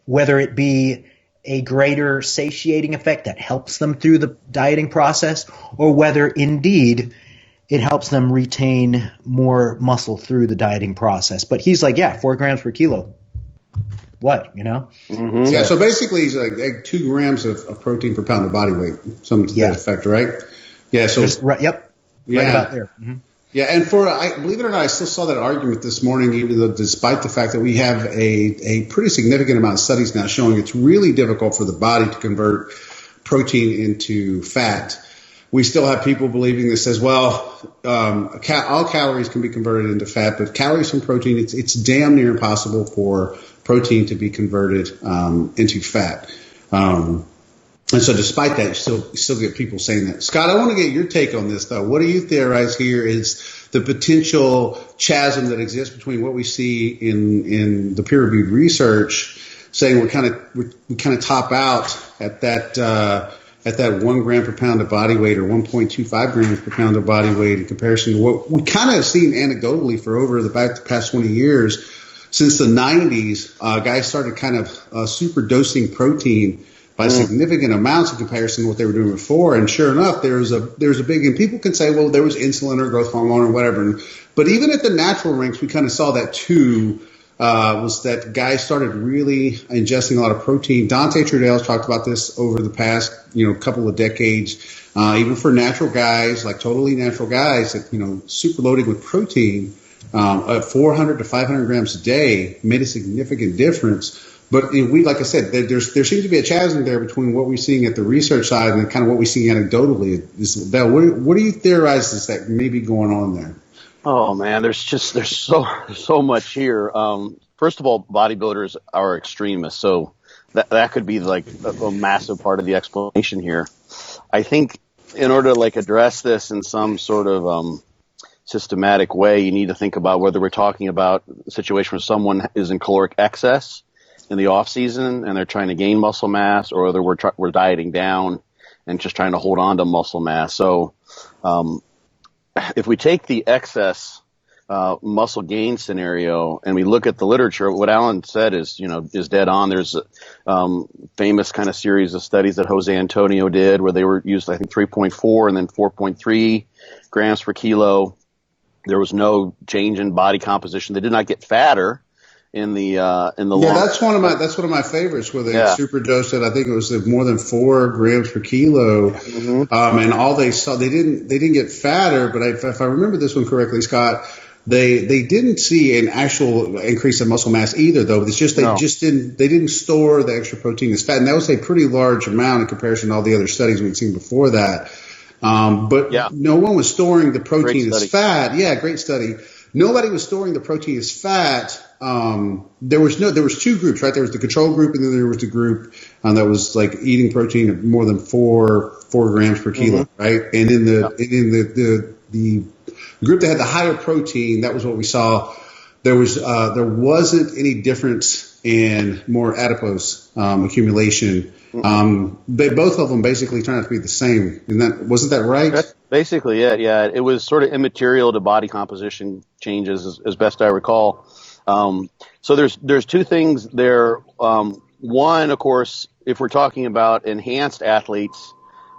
whether it be a greater satiating effect that helps them through the dieting process, or whether indeed it helps them retain more muscle through the dieting process. But he's like, 4 grams per kilo. What, Mm-hmm. Yeah, so basically he's like 2 grams of protein per pound of body weight, something to that effect, right? Yeah, so. Right about there. Mm-hmm. Yeah, and believe it or not, I still saw that argument this morning, even though despite the fact that we have a pretty significant amount of studies now showing it's really difficult for the body to convert protein into fat. We still have people believing this says, well, all calories can be converted into fat, but calories from protein, it's damn near impossible for protein to be converted into fat. And so despite that, you still get people saying that. Scott, I want to get your take on this, though. What do you theorize here is the potential chasm that exists between what we see in the peer-reviewed research, saying we kind of top out at that 1 gram per pound of body weight or 1.25 grams per pound of body weight in comparison to what we kind of have seen anecdotally for over the past 20 years. Since the 90s, guys started kind of super dosing protein by significant amounts in comparison to what they were doing before. And sure enough, there's a big, and people can say, well, there was insulin or growth hormone or whatever. But even at the natural ranks, we kind of saw that too, was that guys started really ingesting a lot of protein. Dante Trudell's talked about this over the past, couple of decades, even for natural guys, like totally natural guys that, super loaded with protein, at 400 to 500 grams a day made a significant difference. But like I said, there seems to be a chasm there between what we're seeing at the research side and kind of what we see anecdotally. Bell, what do you theorize is that may be going on there? Oh man, there's so much here. First of all, bodybuilders are extremists, so that could be like a massive part of the explanation here. I think in order to address this in some sort of systematic way, you need to think about whether we're talking about a situation where someone is in caloric excess in the off season and they're trying to gain muscle mass, or whether we're dieting down and just trying to hold on to muscle mass. So, if we take the excess muscle gain scenario and we look at the literature, what Alan said is dead on. There's a famous kind of series of studies that Jose Antonio did where they were used, I think, 3.4 and then 4.3 grams per kilo. There was no change in body composition. They did not get fatter in the long. That's one of my favorites where they super dosed it. I think it was more than 4 grams per kilo. Mm-hmm. And all they saw, they didn't get fatter, but if I remember this one correctly, Scott, they didn't see an actual increase in muscle mass either, though. It's just they didn't store the extra protein as fat, and that was a pretty large amount in comparison to all the other studies we'd seen before that. No one was storing the protein as fat. Yeah, great study. Nobody was storing the protein as fat. There was 2 groups, right? There was the control group, and then there was the group that was eating protein of more than 4 grams per kilo, right? And in the group that had the higher protein, that was what we saw. There wasn't any difference in more adipose accumulation. Both of them basically turned out to be the same. And wasn't that right? That's basically it. Yeah, it was sort of immaterial to body composition changes, as best I recall. So there's 2 things there. One, of course, if we're talking about enhanced athletes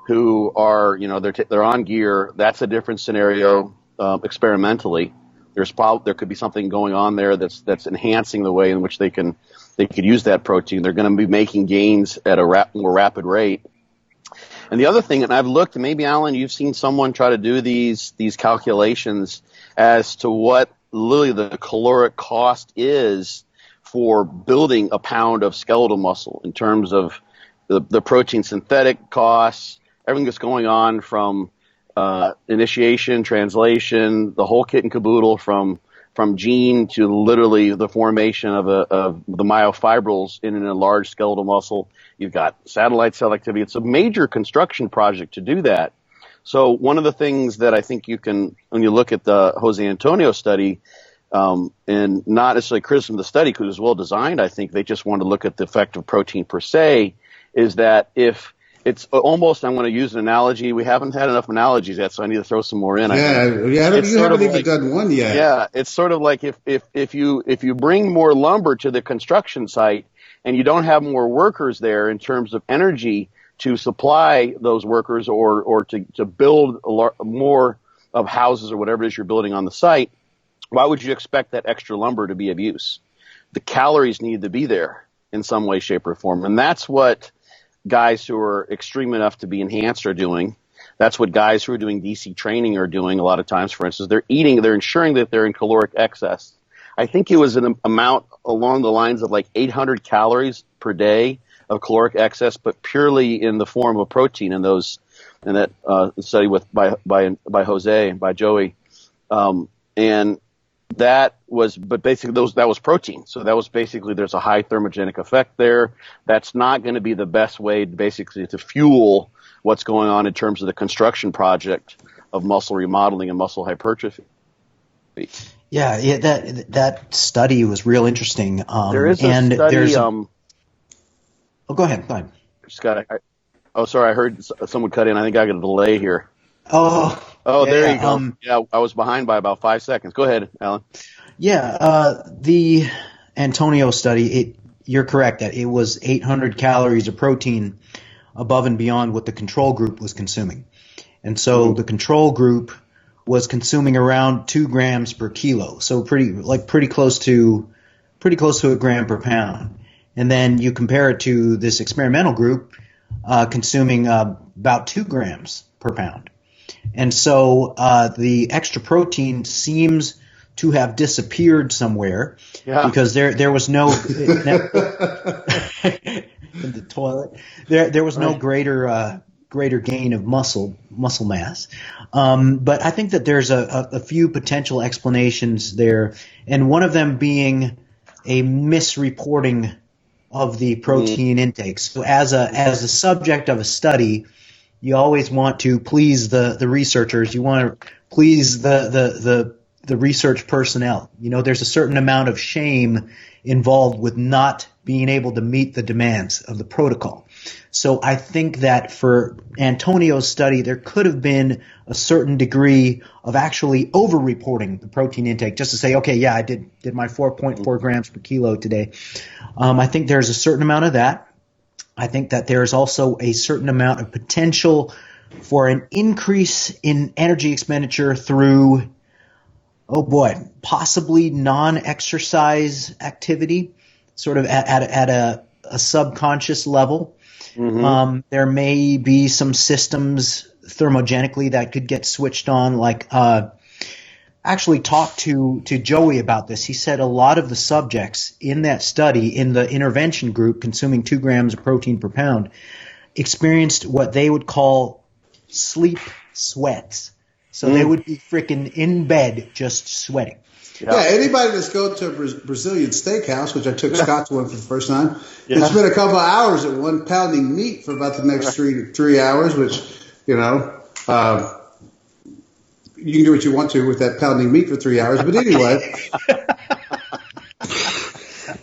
who are, they're on gear, that's a different scenario. Experimentally, there could be something going on there that's enhancing the way in which they could use that protein. They're going to be making gains at a more rapid rate. And the other thing, and I've looked, maybe Alan, you've seen someone try to do these calculations as to what literally the caloric cost is for building a pound of skeletal muscle in terms of the protein synthetic costs, everything that's going on from initiation, translation, the whole kit and caboodle from gene to literally the formation of the myofibrils in a large skeletal muscle. You've got satellite cell activity. It's a major construction project to do that. So one of the things that I think you can, when you look at the Jose Antonio study, and not necessarily criticism of the study because it was well designed, I think they just wanted to look at the effect of protein per se, is that if it's almost, I'm going to use an analogy. We haven't had enough analogies yet, so I need to throw some more in. You haven't even done one yet. Yeah, it's sort of like if you bring more lumber to the construction site and you don't have more workers there in terms of energy to supply those workers or to build more of houses or whatever it is you're building on the site, why would you expect that extra lumber to be of use? The calories need to be there in some way, shape, or form. And that's what guys who are extreme enough to be enhanced are doing. That's what guys who are doing DC training are doing a lot of times. For instance, they're ensuring that they're in caloric excess. I think it was an amount along the lines of like 800 calories per day of caloric excess, but purely in the form of protein in that study by Jose and by Joey. And that was protein. So that was basically, there's a high thermogenic effect there. That's not going to be the best way basically to fuel what's going on in terms of the construction project of muscle remodeling and muscle hypertrophy. Yeah, that study was real interesting. There is a study. Go ahead. Scott, sorry, I heard someone cut in. I think I got a delay here. There you go. I was behind by about 5 seconds. Go ahead, Alan. Yeah, the Antonio study, you're correct that it was 800 calories of protein above and beyond what the control group was consuming. And so the control group was consuming around 2 grams per kilo, so pretty close to a gram per pound. And then you compare it to this experimental group consuming about 2 grams per pound. And so the extra protein seems to have disappeared somewhere because there was no in the toilet. There was no greater gain of muscle mass. But I think that there's a few potential explanations there, and one of them being a misreporting of the protein intake. So as a subject of a study, you always want to please the researchers. You want to please the research personnel. There's a certain amount of shame involved with not being able to meet the demands of the protocol. So I think that for Antonio's study, there could have been a certain degree of actually over-reporting the protein intake, just to say, okay, yeah, I did my 4.4 grams per kilo today. I think there's a certain amount of that. I think that there's also a certain amount of potential for an increase in energy expenditure through, possibly non-exercise activity, sort of at a subconscious level. There may be some systems thermogenically that could get switched on, like actually talked to Joey about this. He said a lot of the subjects in that study, in the intervention group consuming 2 grams of protein per pound, experienced what they would call sleep sweats. So they would be freaking in bed just sweating. Yeah, anybody that's going to a Brazilian steakhouse, which I took Scott to one for the first time, it's been a couple of hours at one pounding meat for about the next 3 hours, which, you can do what you want to with that pounding meat for 3 hours. But anyway.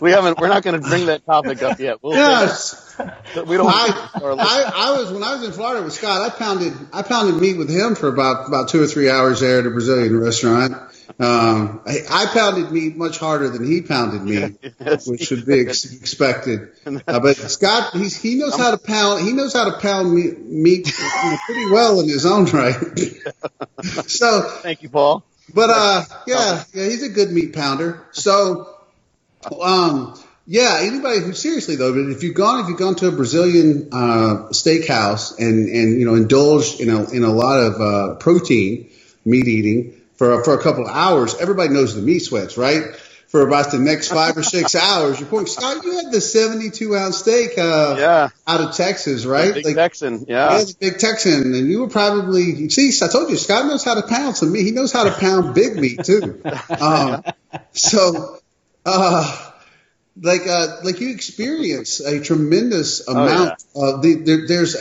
We're not going to bring that topic up yet. Yes. We don't. When I was in Florida with Scott, I pounded meat with him for about 2 or 3 hours there at a Brazilian restaurant. I pounded meat much harder than he pounded meat, which should be expected. But Scott, he knows how to pound. He knows how to pound meat pretty well in his own right. So thank you, Paul. But he's a good meat pounder. So anybody who seriously though, but if you've gone to a Brazilian steakhouse and indulged in a lot of protein, meat eating for a couple of hours, everybody knows the meat sweats, right? For about the next 5 or 6 hours, you're pointing, Scott, you had the 72-ounce steak out of Texas, right? The big Texan, the big Texan. And you were probably, I told you, Scott knows how to pound some meat. He knows how to pound big meat, too. Like you experience a tremendous amount of there's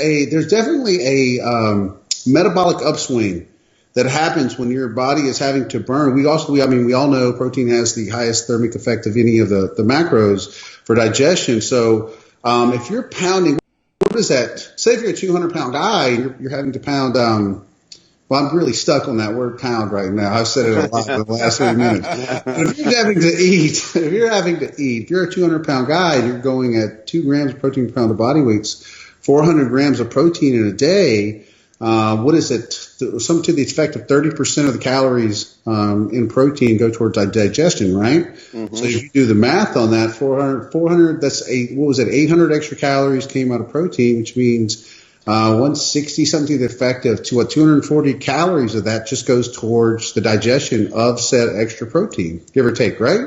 definitely a metabolic upswing that happens when your body is having to burn. We all know protein has the highest thermic effect of any of the macros for digestion. So if you're pounding, is that? Say if you're a 200-pound guy, you're having to pound. Well, I'm really stuck on that word pound right now. I've said it a lot in the last 3 minutes. But if you're having to eat, if you're a 200-pound guy and you're going at 2 grams of protein per pound of body weights, 400 grams of protein in a day, what is it? Something to the effect of 30% of the calories in protein go towards digestion, right? Mm-hmm. So if you do the math on that, 400 that's 800 extra calories came out of protein, which means 160 something to the effect of 240 calories of that just goes towards the digestion of said extra protein, give or take, right?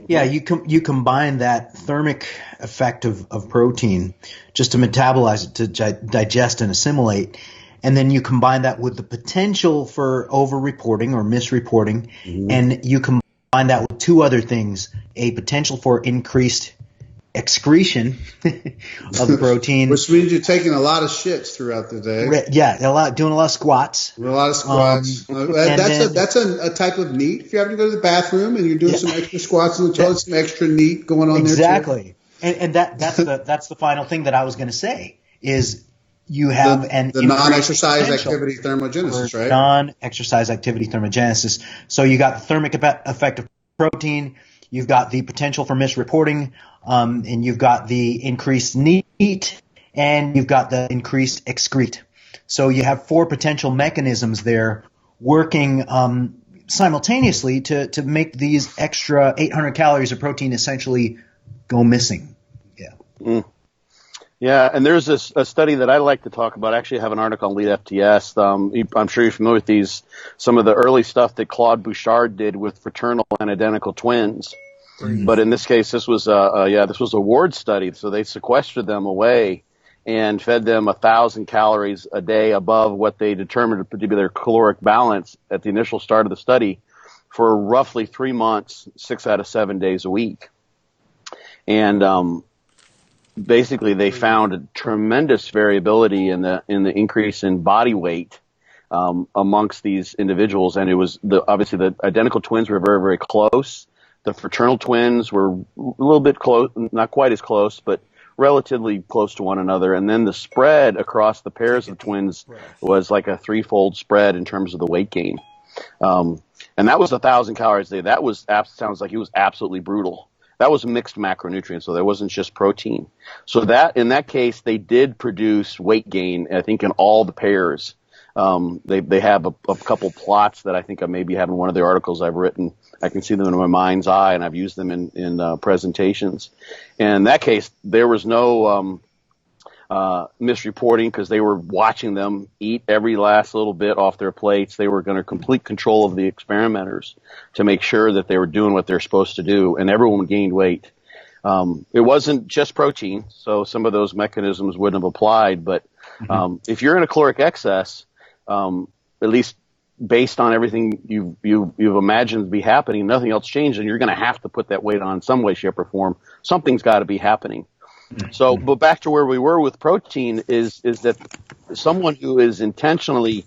Yeah, you combine that thermic effect of protein just to metabolize it, to digest and assimilate, and then you combine that with the potential for over-reporting or misreporting, and you combine that with 2 other things: a potential for increased excretion of the protein, which means you're taking a lot of shits throughout the day. Yeah, doing a lot of squats. That's a type of NEAT. If you have to go to the bathroom and you're doing some extra squats in the toilet, some extra NEAT going on exactly. There too. And that's the final thing that I was going to say is you have the non-exercise activity thermogenesis, right? Non-exercise activity thermogenesis. So you got the thermic effect of protein. You've got the potential for misreporting, and you've got the increased NEAT, and you've got the increased excrete. So you have 4 potential mechanisms there working simultaneously to make these extra 800 calories of protein essentially go missing. Yeah. Mm. Yeah, and there's a study that I like to talk about. I actually have an article on Lead FTS. I'm sure you're familiar with some of the early stuff that Claude Bouchard did with fraternal and identical twins. But in this case, this was a ward study. So they sequestered them away and fed them 1,000 calories a day above what they determined to be their caloric balance at the initial start of the study for roughly 3 months, 6 out of 7 days a week. And basically, they found a tremendous variability in the increase in body weight amongst these individuals, and it was obviously the identical twins were very, very close. The fraternal twins were a little bit close, not quite as close, but relatively close to one another. And then the spread across the pairs of twins was like a 3-fold spread in terms of the weight gain. And that was 1,000 calories a day. That sounds like it was absolutely brutal. That was mixed macronutrients, so there wasn't just protein. So that in that case, they did produce weight gain, I think, in all the pairs. They have a couple plots that I think I maybe have in one of the articles I've written. I can see them in my mind's eye, and I've used them in presentations. And in that case, there was no misreporting because they were watching them eat every last little bit off their plates. They were going to complete control of the experimenters to make sure that they were doing what they're supposed to do, and everyone gained weight. It wasn't just protein, so some of those mechanisms wouldn't have applied. But if you're in a caloric excess, at least based on everything you've imagined to be happening, nothing else changed, and you're going to have to put that weight on in some way, shape, or form. Something's got to be happening. So, but back to where we were with protein is that someone who is intentionally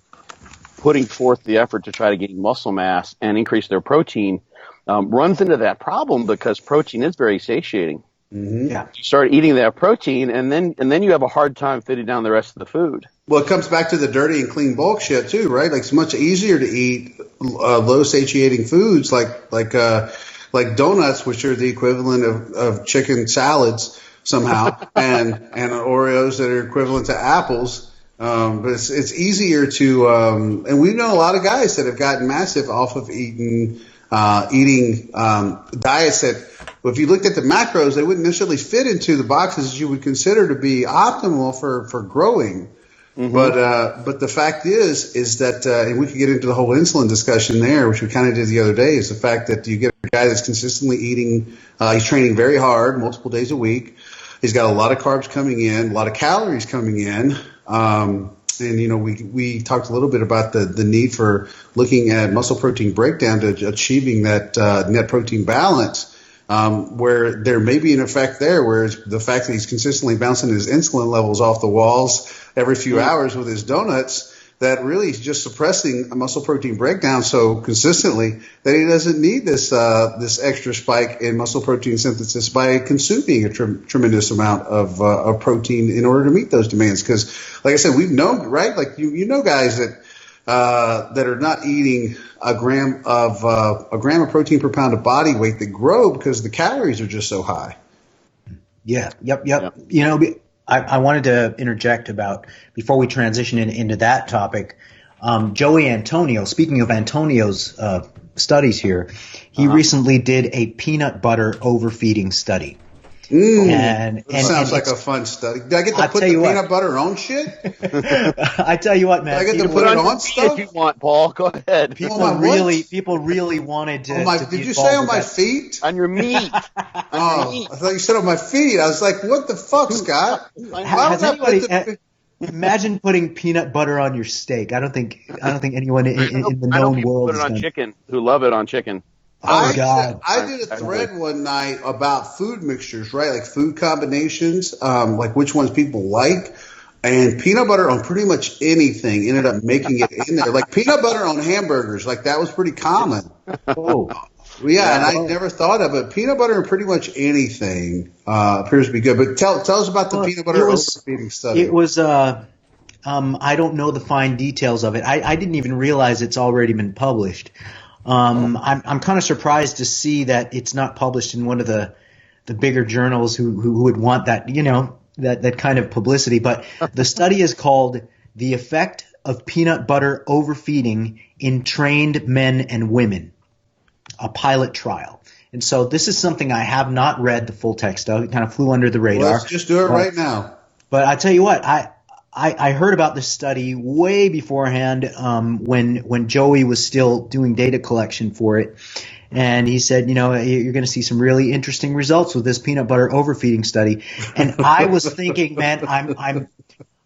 putting forth the effort to try to gain muscle mass and increase their protein runs into that problem because protein is very satiating. Mm-hmm. Yeah. You start eating that protein, and then you have a hard time fitting down the rest of the food. Well, it comes back to the dirty and clean bulk shit too, right? Like it's much easier to eat low satiating foods like donuts, which are the equivalent of chicken salads somehow, and Oreos that are equivalent to apples. But it's easier to, and we know a lot of guys that have gotten massive off of eating diets that, well, if you looked at the macros, they wouldn't necessarily fit into the boxes you would consider to be optimal for growing. Mm-hmm. But the fact is that, and we could get into the whole insulin discussion there, which we kind of did the other day, is the fact that you get a guy that's consistently eating, he's training very hard, multiple days a week. He's got a lot of carbs coming in, a lot of calories coming in. And, you know, we talked a little bit about the need for looking at muscle protein breakdown to achieving that net protein balance, where there may be an effect there, whereas the fact that he's consistently bouncing his insulin levels off the walls every few hours with his donuts that really is just suppressing a muscle protein breakdown so consistently that he doesn't need this extra spike in muscle protein synthesis by consuming a tremendous amount of protein in order to meet those demands. Because, like I said, we've known, right? Like you know guys that are not eating a gram of protein per pound of body weight that grow because the calories are just so high. Yeah. Yep. You know, I wanted to interject about before we transition into that topic. Joey Antonio, speaking of Antonio's studies here, he recently did a peanut butter overfeeding study. And sounds like a fun study. Did I get to put the peanut butter on shit? I tell you what, man. Did I get to put it on stuff? If you want, Paul, go ahead. People really wanted to. Did you say on my feet? On your meat. I thought you said on my feet. I was like, what the fuck, Scott? Imagine putting peanut butter on your steak. I don't think anyone in the known world put it on chicken. Who love it on chicken. God! I did a thread one night about food mixtures, right? Like food combinations, like which ones people like. And peanut butter on pretty much anything ended up making it in there. Like peanut butter on hamburgers, like that was pretty common. Oh. Yeah, and I never thought of it. Peanut butter on pretty much anything appears to be good. But tell us about the peanut butter overfeeding study. It was I don't know the fine details of it. I didn't even realize it's already been published. I'm kind of surprised to see that it's not published in one of the bigger journals who would want that, you know, that kind of publicity. But the study is called "The Effect of Peanut Butter Overfeeding in Trained Men and Women: A Pilot Trial." And so this is something I have not read the full text of. It kind of flew under the radar. Let's just do it right now. But I tell you what, I heard about this study way beforehand when Joey was still doing data collection for it. And he said, you know, you're going to see some really interesting results with this peanut butter overfeeding study. And I was thinking, man,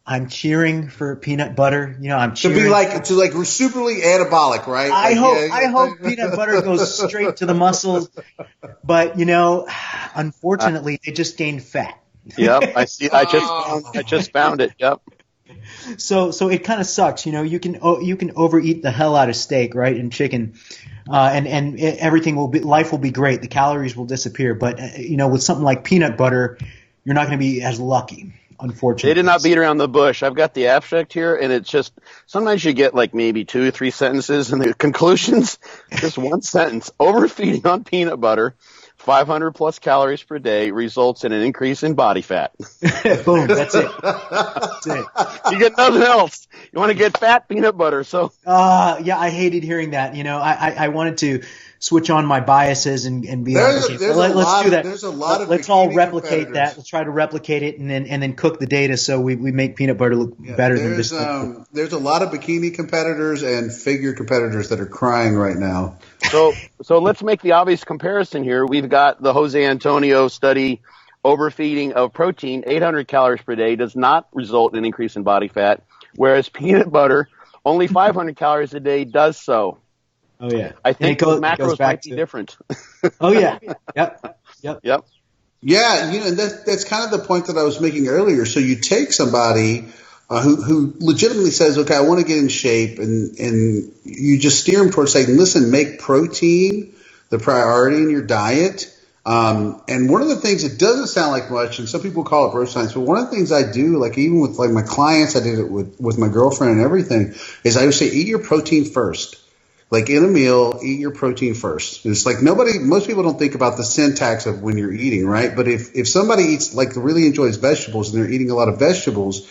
I'm cheering for peanut butter. You know, I'm cheering to be like superly anabolic, right? I hope peanut butter goes straight to the muscles. But you know, unfortunately, they just gained fat. Yep, I see. I just found it. Yep. So it kind of sucks, you know. You can overeat the hell out of steak, right, and chicken, and everything life will be great. The calories will disappear, but you know, with something like peanut butter, you're not going to be as lucky. Unfortunately, they did not beat around the bush. I've got the abstract here, and it's just sometimes you get like maybe 2 or 3 sentences, and the conclusions just one sentence: overfeeding on peanut butter. 500 plus calories per day results in an increase in body fat. Boom, that's it. You get nothing else. You want to get fat, peanut butter. So yeah, I hated hearing that. You know, I wanted to switch on my biases and be like, okay, let's do that. There's a lot of let's all replicate that. Let's try to replicate it and then cook the data so we make peanut butter look better than this. There's a lot of bikini competitors and figure competitors that are crying right now. So let's make the obvious comparison here. We've got the Jose Antonio study. Overfeeding of protein, 800 calories per day, does not result in an increase in body fat, whereas peanut butter, only 500 calories a day, does so. Oh, yeah. I think those macros might be different. Oh, yeah. Yep. Yeah, you know, that's kind of the point that I was making earlier. So you take somebody who legitimately says, okay, I want to get in shape, and you just steer them towards saying, listen, make protein the priority in your diet. And one of the things, it doesn't sound like much, and some people call it bro science, but one of the things I do, like even with like my clients, I did it with my girlfriend and everything, is I would say, eat your protein first. Like in a meal, eat your protein first. It's like most people don't think about the syntax of when you're eating, right? But if somebody eats, like really enjoys vegetables and they're eating a lot of vegetables,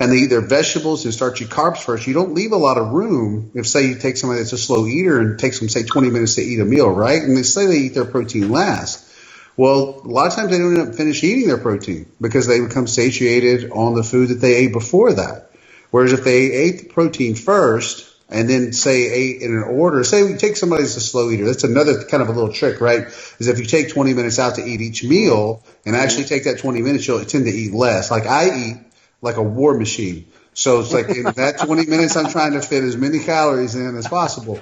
and they eat their vegetables and starchy carbs first, you don't leave a lot of room if, say, you take somebody that's a slow eater and it takes them, say, 20 minutes to eat a meal, right? And they say they eat their protein last. Well, a lot of times they don't end up finish eating their protein because they become satiated on the food that they ate before that. Whereas if they ate the protein first and then, say, ate in an order, say we take somebody that's a slow eater. That's another kind of a little trick, right? Is if you take 20 minutes out to eat each meal and actually take that 20 minutes, you'll tend to eat less. Like I eat like a war machine. So it's like in that 20 minutes, I'm trying to fit as many calories in as possible.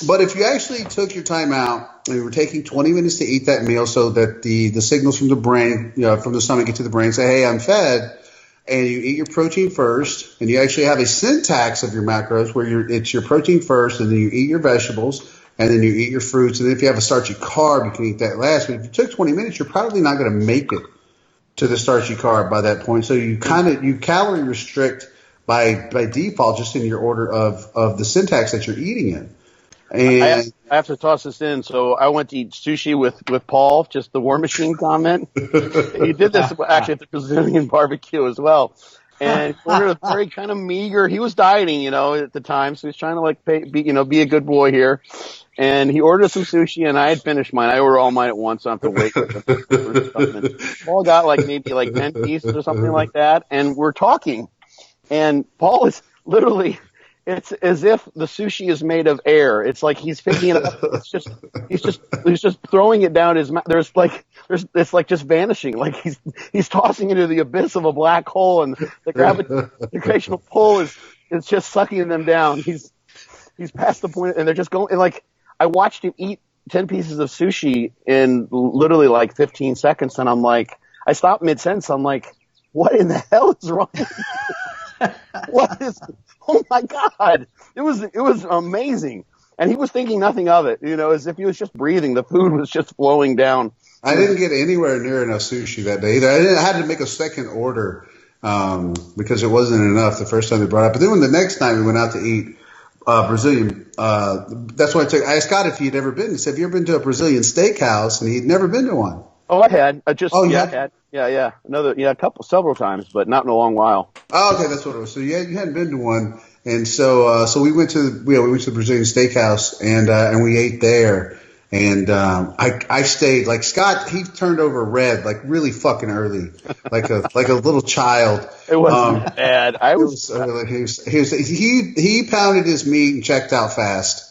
But if you actually took your time out and you were taking 20 minutes to eat that meal so that the signals from the brain, you know, from the stomach get to the brain, say, hey, I'm fed, and you eat your protein first, and you actually have a syntax of your macros where it's your protein first, and then you eat your vegetables, and then you eat your fruits, and then if you have a starchy carb, you can eat that last. But if you took 20 minutes, you're probably not going to make it to the starchy carb by that point. So you calorie restrict by default just in your order of the syntax that you're eating in. And I have to toss this in. So I went to eat sushi with Paul, just the War Machine comment. He did this actually at the Brazilian barbecue as well. And he ordered a very kind of meager, he was dieting, at the time. So he was trying to be a good boy here. And he ordered some sushi and I had finished mine. I ordered all mine at once, so I don't have to wait. Paul got maybe 10 pieces or something like that. And we're talking. And Paul is literally, it's as if the sushi is made of air. It's like he's picking it up. He's just throwing it down his mouth. It's like just vanishing. Like he's tossing it into the abyss of a black hole, and the gravitational pull is just sucking them down. He's past the point, and they're just going. And I watched him eat 10 pieces of sushi in literally 15 seconds, and I'm like, I stopped mid-sentence. I'm like, what in the hell is wrong? Oh my God. It was amazing. And he was thinking nothing of it, as if he was just breathing. The food was just flowing down. I didn't get anywhere near enough sushi that day either. I had to make a second order, because it wasn't enough the first time they brought it up. But then when the next time we went out to eat, Brazilian, that's why I asked Scott if he'd ever been. He said, have you ever been to a Brazilian steakhouse? And he'd never been to one. Oh, I had. I had. Yeah. Several times, but not in a long while. Oh, okay, that's what it was. So you hadn't been to one, and so we went to the Brazilian steakhouse and we ate there, and I stayed. Scott, he turned over red really fucking early, like a little child. It wasn't bad. He pounded his meat and checked out fast.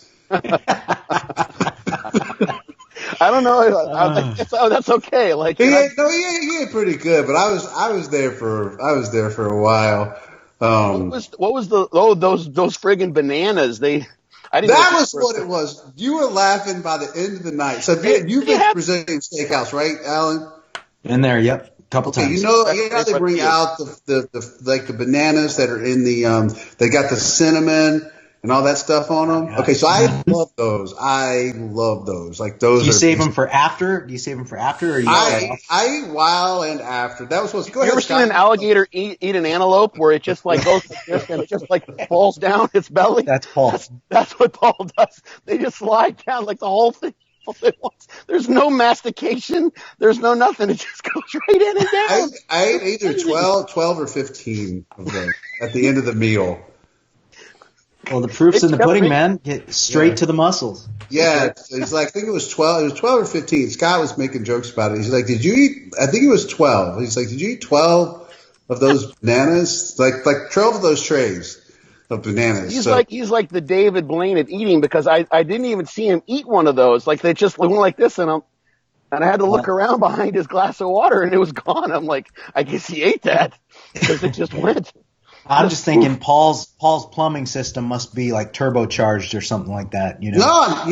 I don't know. That's okay. He ate pretty good, but I was there for a while. What was those friggin' bananas? That was what it was. You were laughing by the end of the night. So you've been to Brazilian steakhouse, right, Alan? Been there, yep, a couple times. They bring out the bananas that are in the they got the cinnamon and all that stuff on them. Okay, so I love those. Those. Do you save them for after? Do you save them for after? Or I eat while and after. That was supposed to go. You ever seen an alligator eat an antelope where it just goes like this and it just falls down its belly? That's Paul. That's what Paul does. They just slide down the whole thing. There's no mastication. There's no nothing. It just goes right in and down. I ate either 12 or 15 of them at the end of the meal. Well, the proof's in the pudding, man. Get straight to the muscles. Yeah, it's I think it was 12. It was 12 or 15. Scott was making jokes about it. He's like, "Did you eat?" I think it was 12. He's like, "Did you eat 12 of those bananas? Like 12 of those trays of bananas?" He's like the David Blaine at eating, because I didn't even see him eat one of those. They just went like this, and I had to look around behind his glass of water, and it was gone. I'm like, I guess he ate that because it just went. I'm just thinking Paul's plumbing system must be turbocharged or something like that. No, a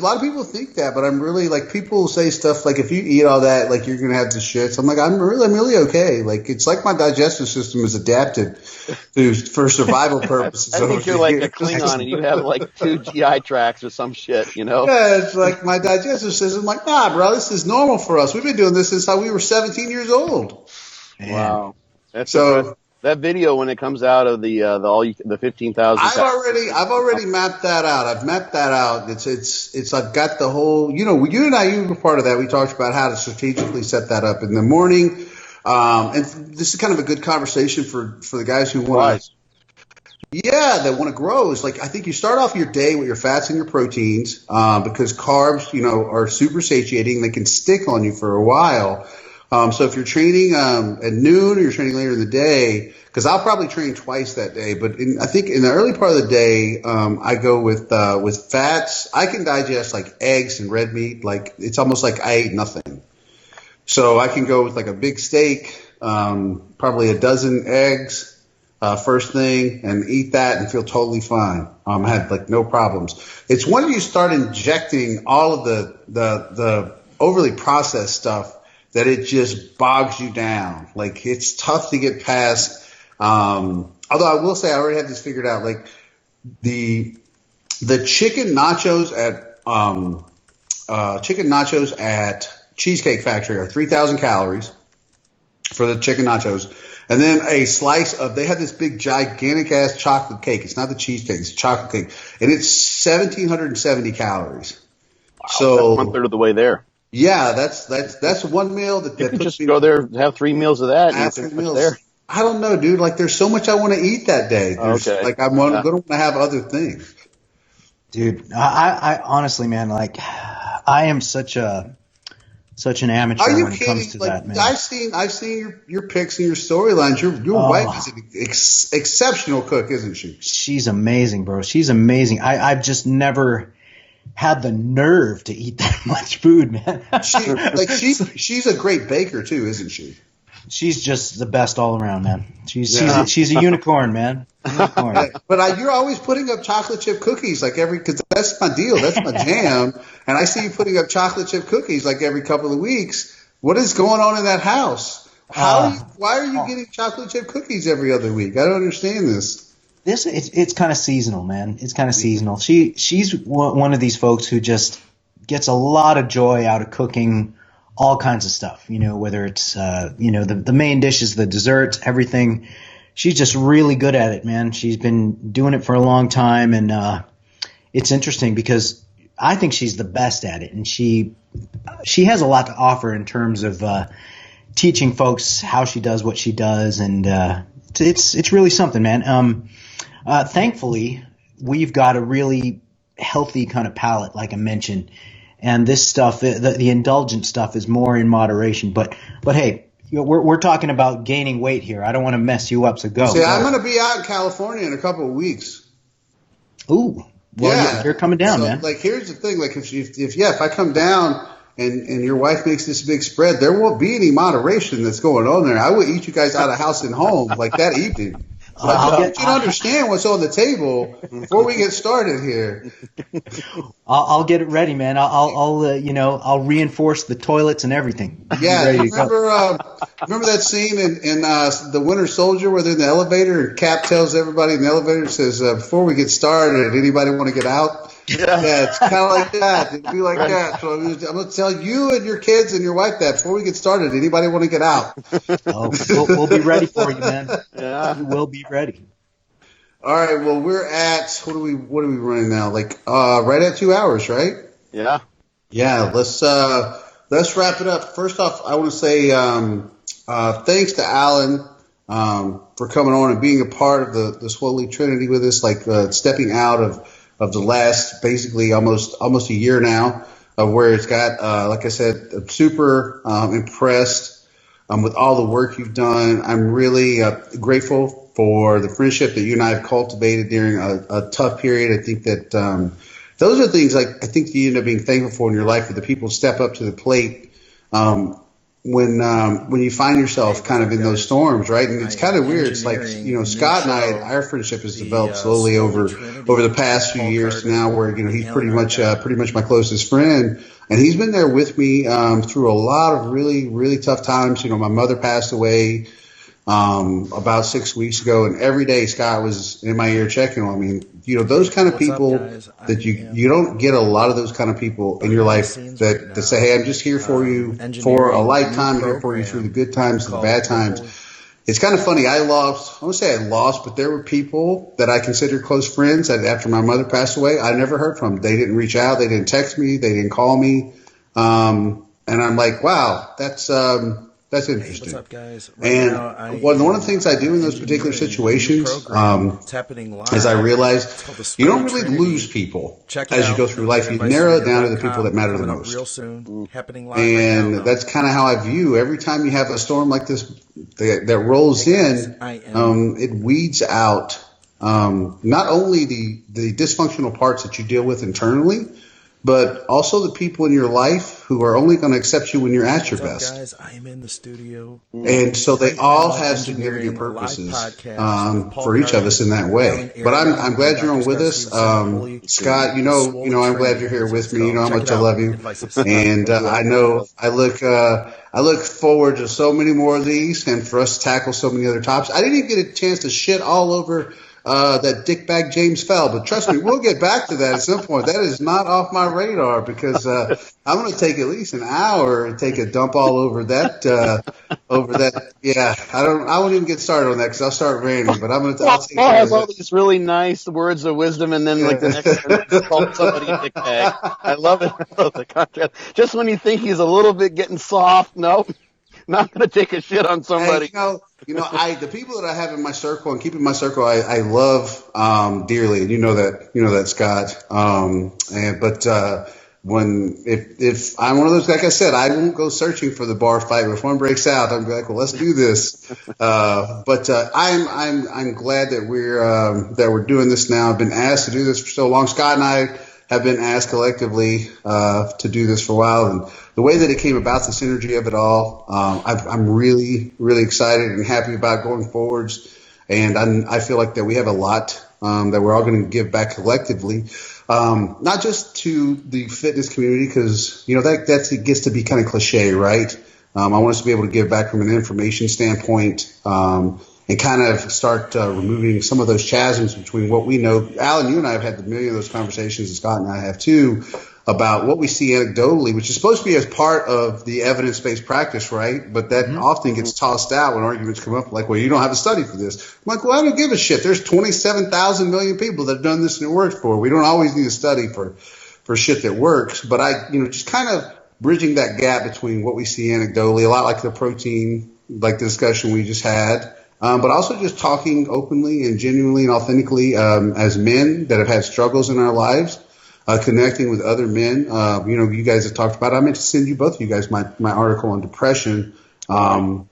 lot of people think that, but I'm really people say stuff if you eat all that, you're gonna have the shits. I'm like, I'm really okay. It's like my digestive system is adapted for survival purposes. I think you're like a Klingon and you have 2 GI tracts or some shit, Yeah, it's like my digestive system. I'm like, nah, bro, this is normal for us. We've been doing this since we were 17 years old. Man. Wow, that's so. That video when it comes out of the 15,000. I've already mapped that out. I've mapped that out. It's I've got the whole. You and I were part of that. We talked about how to strategically set that up in the morning. And this is kind of a good conversation for the guys who want to. Yeah, that want to grow. Is I think you start off your day with your fats and your proteins, because carbs, are super satiating. They can stick on you for a while. So if you're training at noon or you're training later in the day, because I'll probably train twice that day, but I think in the early part of the day, I go with fats. I can digest eggs and red meat. It's almost like I ate nothing. So I can go with a big steak, probably a dozen eggs first thing, and eat that and feel totally fine. I had no problems. It's when you start injecting all of the overly processed stuff that it just bogs you down. Like, it's tough to get past. Although I will say I already have this figured out. Like, the chicken nachos at Cheesecake Factory are 3,000 calories for the chicken nachos. And then a slice of, they have this big gigantic ass chocolate cake. It's not the cheesecake, it's a chocolate cake. And it's 1,770 calories. Wow, so that's 1/3 of the way there. Yeah, that's one meal that you can just go there, have 3 meals of that, and you can meals. There. I don't know, dude. Like, there's so much I want to eat that day. Okay. Like, I'm going to want to have other things. Dude, I honestly, man, like, I am such an amateur when it comes to that, man. I've seen your pics and your storylines. Your wife is an exceptional cook, isn't she? She's amazing, bro. She's amazing. I've just never had the nerve to eat that much food, man. She's a great baker too, isn't she? She's just the best all around, man. She's a unicorn, man. Unicorn. But you're always putting up chocolate chip cookies because that's my deal. That's my jam. And I see you putting up chocolate chip cookies like every couple of weeks. What is going on in that house? Why are you getting chocolate chip cookies every other week? I don't understand this. It's kind of seasonal, man. It's kind of seasonal. She's one of these folks who just gets a lot of joy out of cooking all kinds of stuff, whether it's, the main dishes, the desserts, everything. She's just really good at it, man. She's been doing it for a long time. And, it's interesting because I think she's the best at it. And she has a lot to offer in terms of, teaching folks how she does what she does. And, it's really something, man. Thankfully we've got a really healthy kind of palate, like I mentioned. And this stuff, the indulgent stuff, is more in moderation. But hey, we're talking about gaining weight here. I don't want to mess you up, so go. See, I'm going to be out in California in a couple of weeks. Ooh, well, yeah. You're coming down, man. Like, here's the thing: like, if I come down and your wife makes this big spread, there won't be any moderation that's going on there. I will eat you guys out of house and home like that evening. But I want you to understand what's on the table before we get started here. I'll get it ready, man. I'll reinforce the toilets and everything. Yeah, remember that scene in The Winter Soldier where they're in the elevator and Cap tells everybody in the elevator, says, before we get started, anybody want to get out? Yeah, it's kind of like that. It'd be like that. So I'm going to tell you and your kids and your wife that before we get started, anybody want to get out? We'll be ready for you, man. Yeah, we will be ready. All right. Well, we're at what are we running now? Like right at 2 hours, right? Yeah. Yeah. Let's wrap it up. First off, I want to say thanks to Alan for coming on and being a part of the Swoley Trinity with us, like stepping out of the last basically almost a year now, where it's got, like I said, I'm super impressed with all the work you've done. I'm really grateful for the friendship that you and I have cultivated during a tough period. I think that those are things I think you end up being thankful for in your life, that the people step up to the plate when you find yourself kind of in those storms, right? And it's kind of weird. It's like, Scott and I, our friendship has developed slowly over the past few years now, where he's pretty much my closest friend, and he's been there with me through a lot of really, really tough times. My mother passed away about 6 weeks ago, and every day Scott was in my ear checking on me. Those kind of people that you don't get a lot of those kind of people in your life that say, hey, I'm just here for you for a lifetime, here for you through the good times and the bad times. It's kind of funny. I won't say I lost, but there were people that I considered close friends that after my mother passed away, I never heard from. They didn't reach out. They didn't text me. They didn't call me. And I'm like, wow, that's interesting. Hey, what's up, guys? One of the things I do in those particular situations is I realize you don't really lose people as you go through life. You narrow it down to the people that matter the most. Real soon. Happening live and that's kind of how I view every time you have a storm like this that rolls in. It weeds out not only the dysfunctional parts that you deal with internally, but also the people in your life who are only going to accept you when you're at your best. Guys, I am in the studio. And so they all have significant purposes for each of us in that way. But I'm glad you're on with us. Scott, I'm glad you're here with me. You know how much I love you. And I know I look forward to so many more of these and for us to tackle so many other topics. I didn't even get a chance to shit all over that dickbag James Fell, but trust me, we'll get back to that at some point. That is not off my radar because I'm going to take at least an hour and take a dump all over that. Yeah, I won't even get started on that because I'll start ranting. But I'm going to. Paul has all these really nice words of wisdom, and then like the next one, call somebody dickbag. I love it. I love the contrast. Just when you think he's a little bit getting soft, nope. Not going to take a shit on somebody. Hey, the people that I have in my circle and keep in my circle, I love dearly, and you know that Scott. If I'm one of those, like I said, I won't go searching for the bar fight. But if one breaks out, I'm like, well, let's do this. I'm glad that we're doing this now. I've been asked to do this for so long. Scott and I have been asked collectively to do this for a while, and the way that it came about, the synergy of it all, I'm really, really excited and happy about going forwards. And I feel like that we have a lot that we're all going to give back collectively, not just to the fitness community, because it gets to be kind of cliche, right? I want us to be able to give back from an information standpoint and kind of start removing some of those chasms between what we know. Alan, you and I have had a million of those conversations, and Scott and I have too, about what we see anecdotally, which is supposed to be as part of the evidence-based practice, right? But that often gets tossed out when arguments come up like, well, you don't have a study for this. I'm like, well, I don't give a shit. There's 27,000 million people that have done this and it worked for. We don't always need a study for shit that works. But just kind of bridging that gap between what we see anecdotally, a lot like the protein, like the discussion we just had, but also just talking openly and genuinely and authentically as men that have had struggles in our lives. Connecting with other men, you guys have talked about it. I meant to send you both of you guys my article on depression, and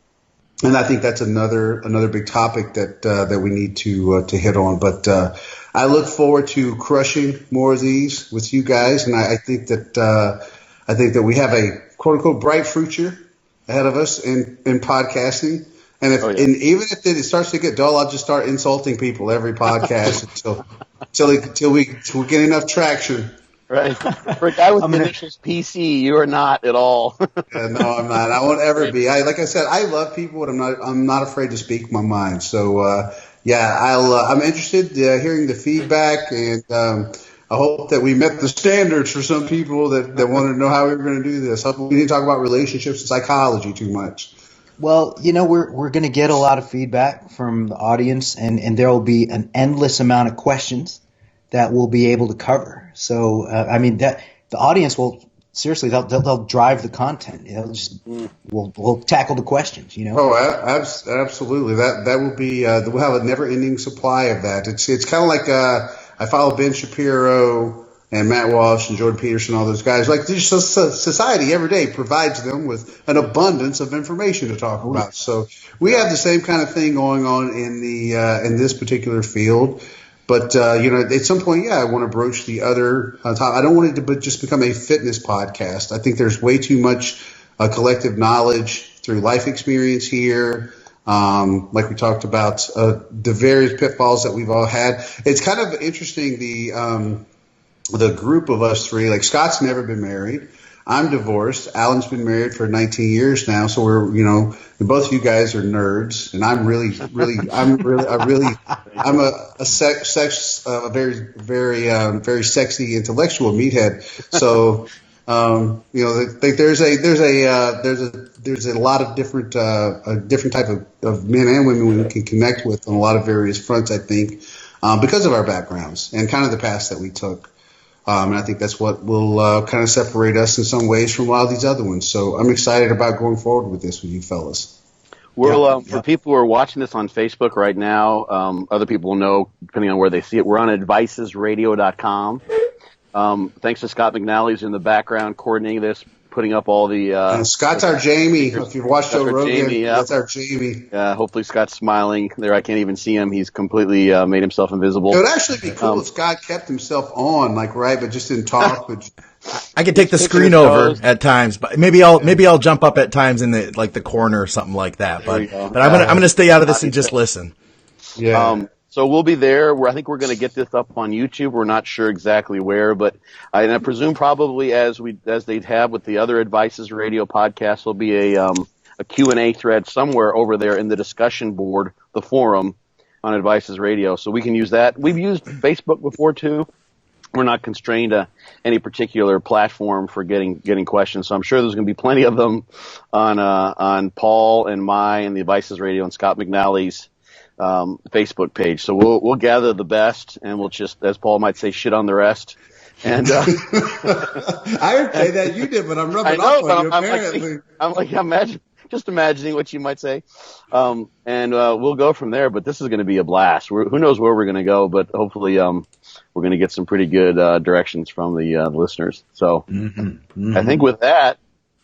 I think that's another big topic that we need to hit on. But I look forward to crushing more of these with you guys, and I think that we have a quote unquote bright future ahead of us in podcasting. And even if it starts to get dull, I'll just start insulting people every podcast until we get enough traction. Right. For a guy with initials PC, you are not at all. No, I'm not. I won't ever be. Like I said, I love people, but I'm not afraid to speak my mind. So I'm interested in hearing the feedback, and I hope that we met the standards for some people that wanted to know how we were going to do this. We didn't talk about relationships and psychology too much. Well, we're going to get a lot of feedback from the audience, and there will be an endless amount of questions that we'll be able to cover. So, that the audience will seriously, they'll drive the content. We'll tackle the questions. Oh, absolutely. That will be. We'll have a never-ending supply of that. It's kind of like I follow Ben Shapiro and Matt Walsh and Jordan Peterson, all those guys. Like, society every day provides them with an abundance of information to talk about. So we have the same kind of thing going on in this particular field. But at some point, I want to broach the other topic. I don't want it to just become a fitness podcast. I think there's way too much collective knowledge through life experience here. Like we talked about the various pitfalls that we've all had. It's kind of interesting the group of us three. Like, Scott's never been married. I'm divorced. Alan's been married for 19 years now. So both of you guys are nerds, and I'm a very, very, very sexy intellectual meathead. So, there's a lot of different type of men and women we can connect with on a lot of various fronts, I think, because of our backgrounds and kind of the paths that we took. And I think that's what will kind of separate us in some ways from a lot of these other ones. So I'm excited about going forward with this with you fellas. For people who are watching this on Facebook right now, other people will know, depending on where they see it, we're on advicesradio.com. Thanks to Scott McNally, who's in the background coordinating this, putting up all the... Scott's our Jamie. If you've watched Joe Rogan, that's our Jamie. Hopefully Scott's smiling there. I can't even see him. He's completely made himself invisible. It would actually be cool if Scott kept himself on, but just didn't talk. I can take the screen over at times, but maybe I'll jump up at times in the corner or something like that. But I'm gonna stay out of this and just listen. Yeah. So we'll be there. I think we're going to get this up on YouTube. We're not sure exactly where, but I presume probably as they'd have with the other Advices Radio podcasts, there'll be a Q&A thread somewhere over there in the discussion board, the forum on Advices Radio. So we can use that. We've used Facebook before too. We're not constrained to any particular platform for getting questions. So I'm sure there's going to be plenty of them on Paul and the Advices Radio and Scott McNally's Facebook page. So we'll gather the best, and we'll just, as Paul might say, shit on the rest. And I would say that you did, but I'm rubbing off on you. Apparently, I'm imagining what you might say, and we'll go from there. But this is going to be a blast. Who knows where we're going to go? But hopefully, we're going to get some pretty good directions from the listeners. So I think with that,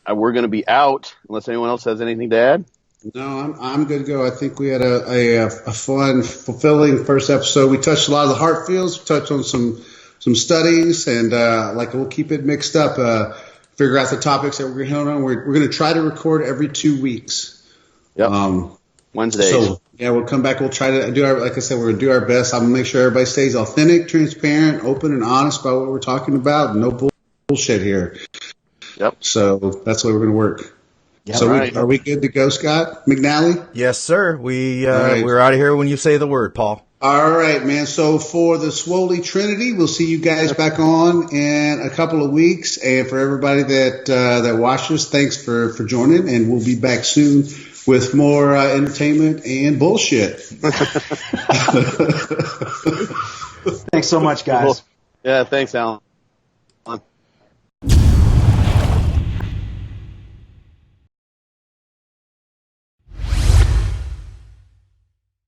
we're going to be out. Unless anyone else has anything to add. No, I'm good to go. I think we had a fun, fulfilling first episode. We touched a lot of the heart fields. We touched on some studies, and we'll keep it mixed up. Figure out the topics that we're going to hit on. We're going to try to record every 2 weeks. Yep. Wednesdays. So yeah, we'll come back. We'll try to do like I said, we're going to do our best. I'm going to make sure everybody stays authentic, transparent, open, and honest about what we're talking about. No bullshit here. Yep. So that's the way we're going to work. Yep. So are we good to go, Scott McNally? Yes, sir. We're out of here when you say the word, Paul. All right, man. So for the Swoley Trinity, we'll see you guys back on in a couple of weeks. And for everybody that watches, thanks for joining. And we'll be back soon with more entertainment and bullshit. Thanks so much, guys. Yeah, thanks, Alan.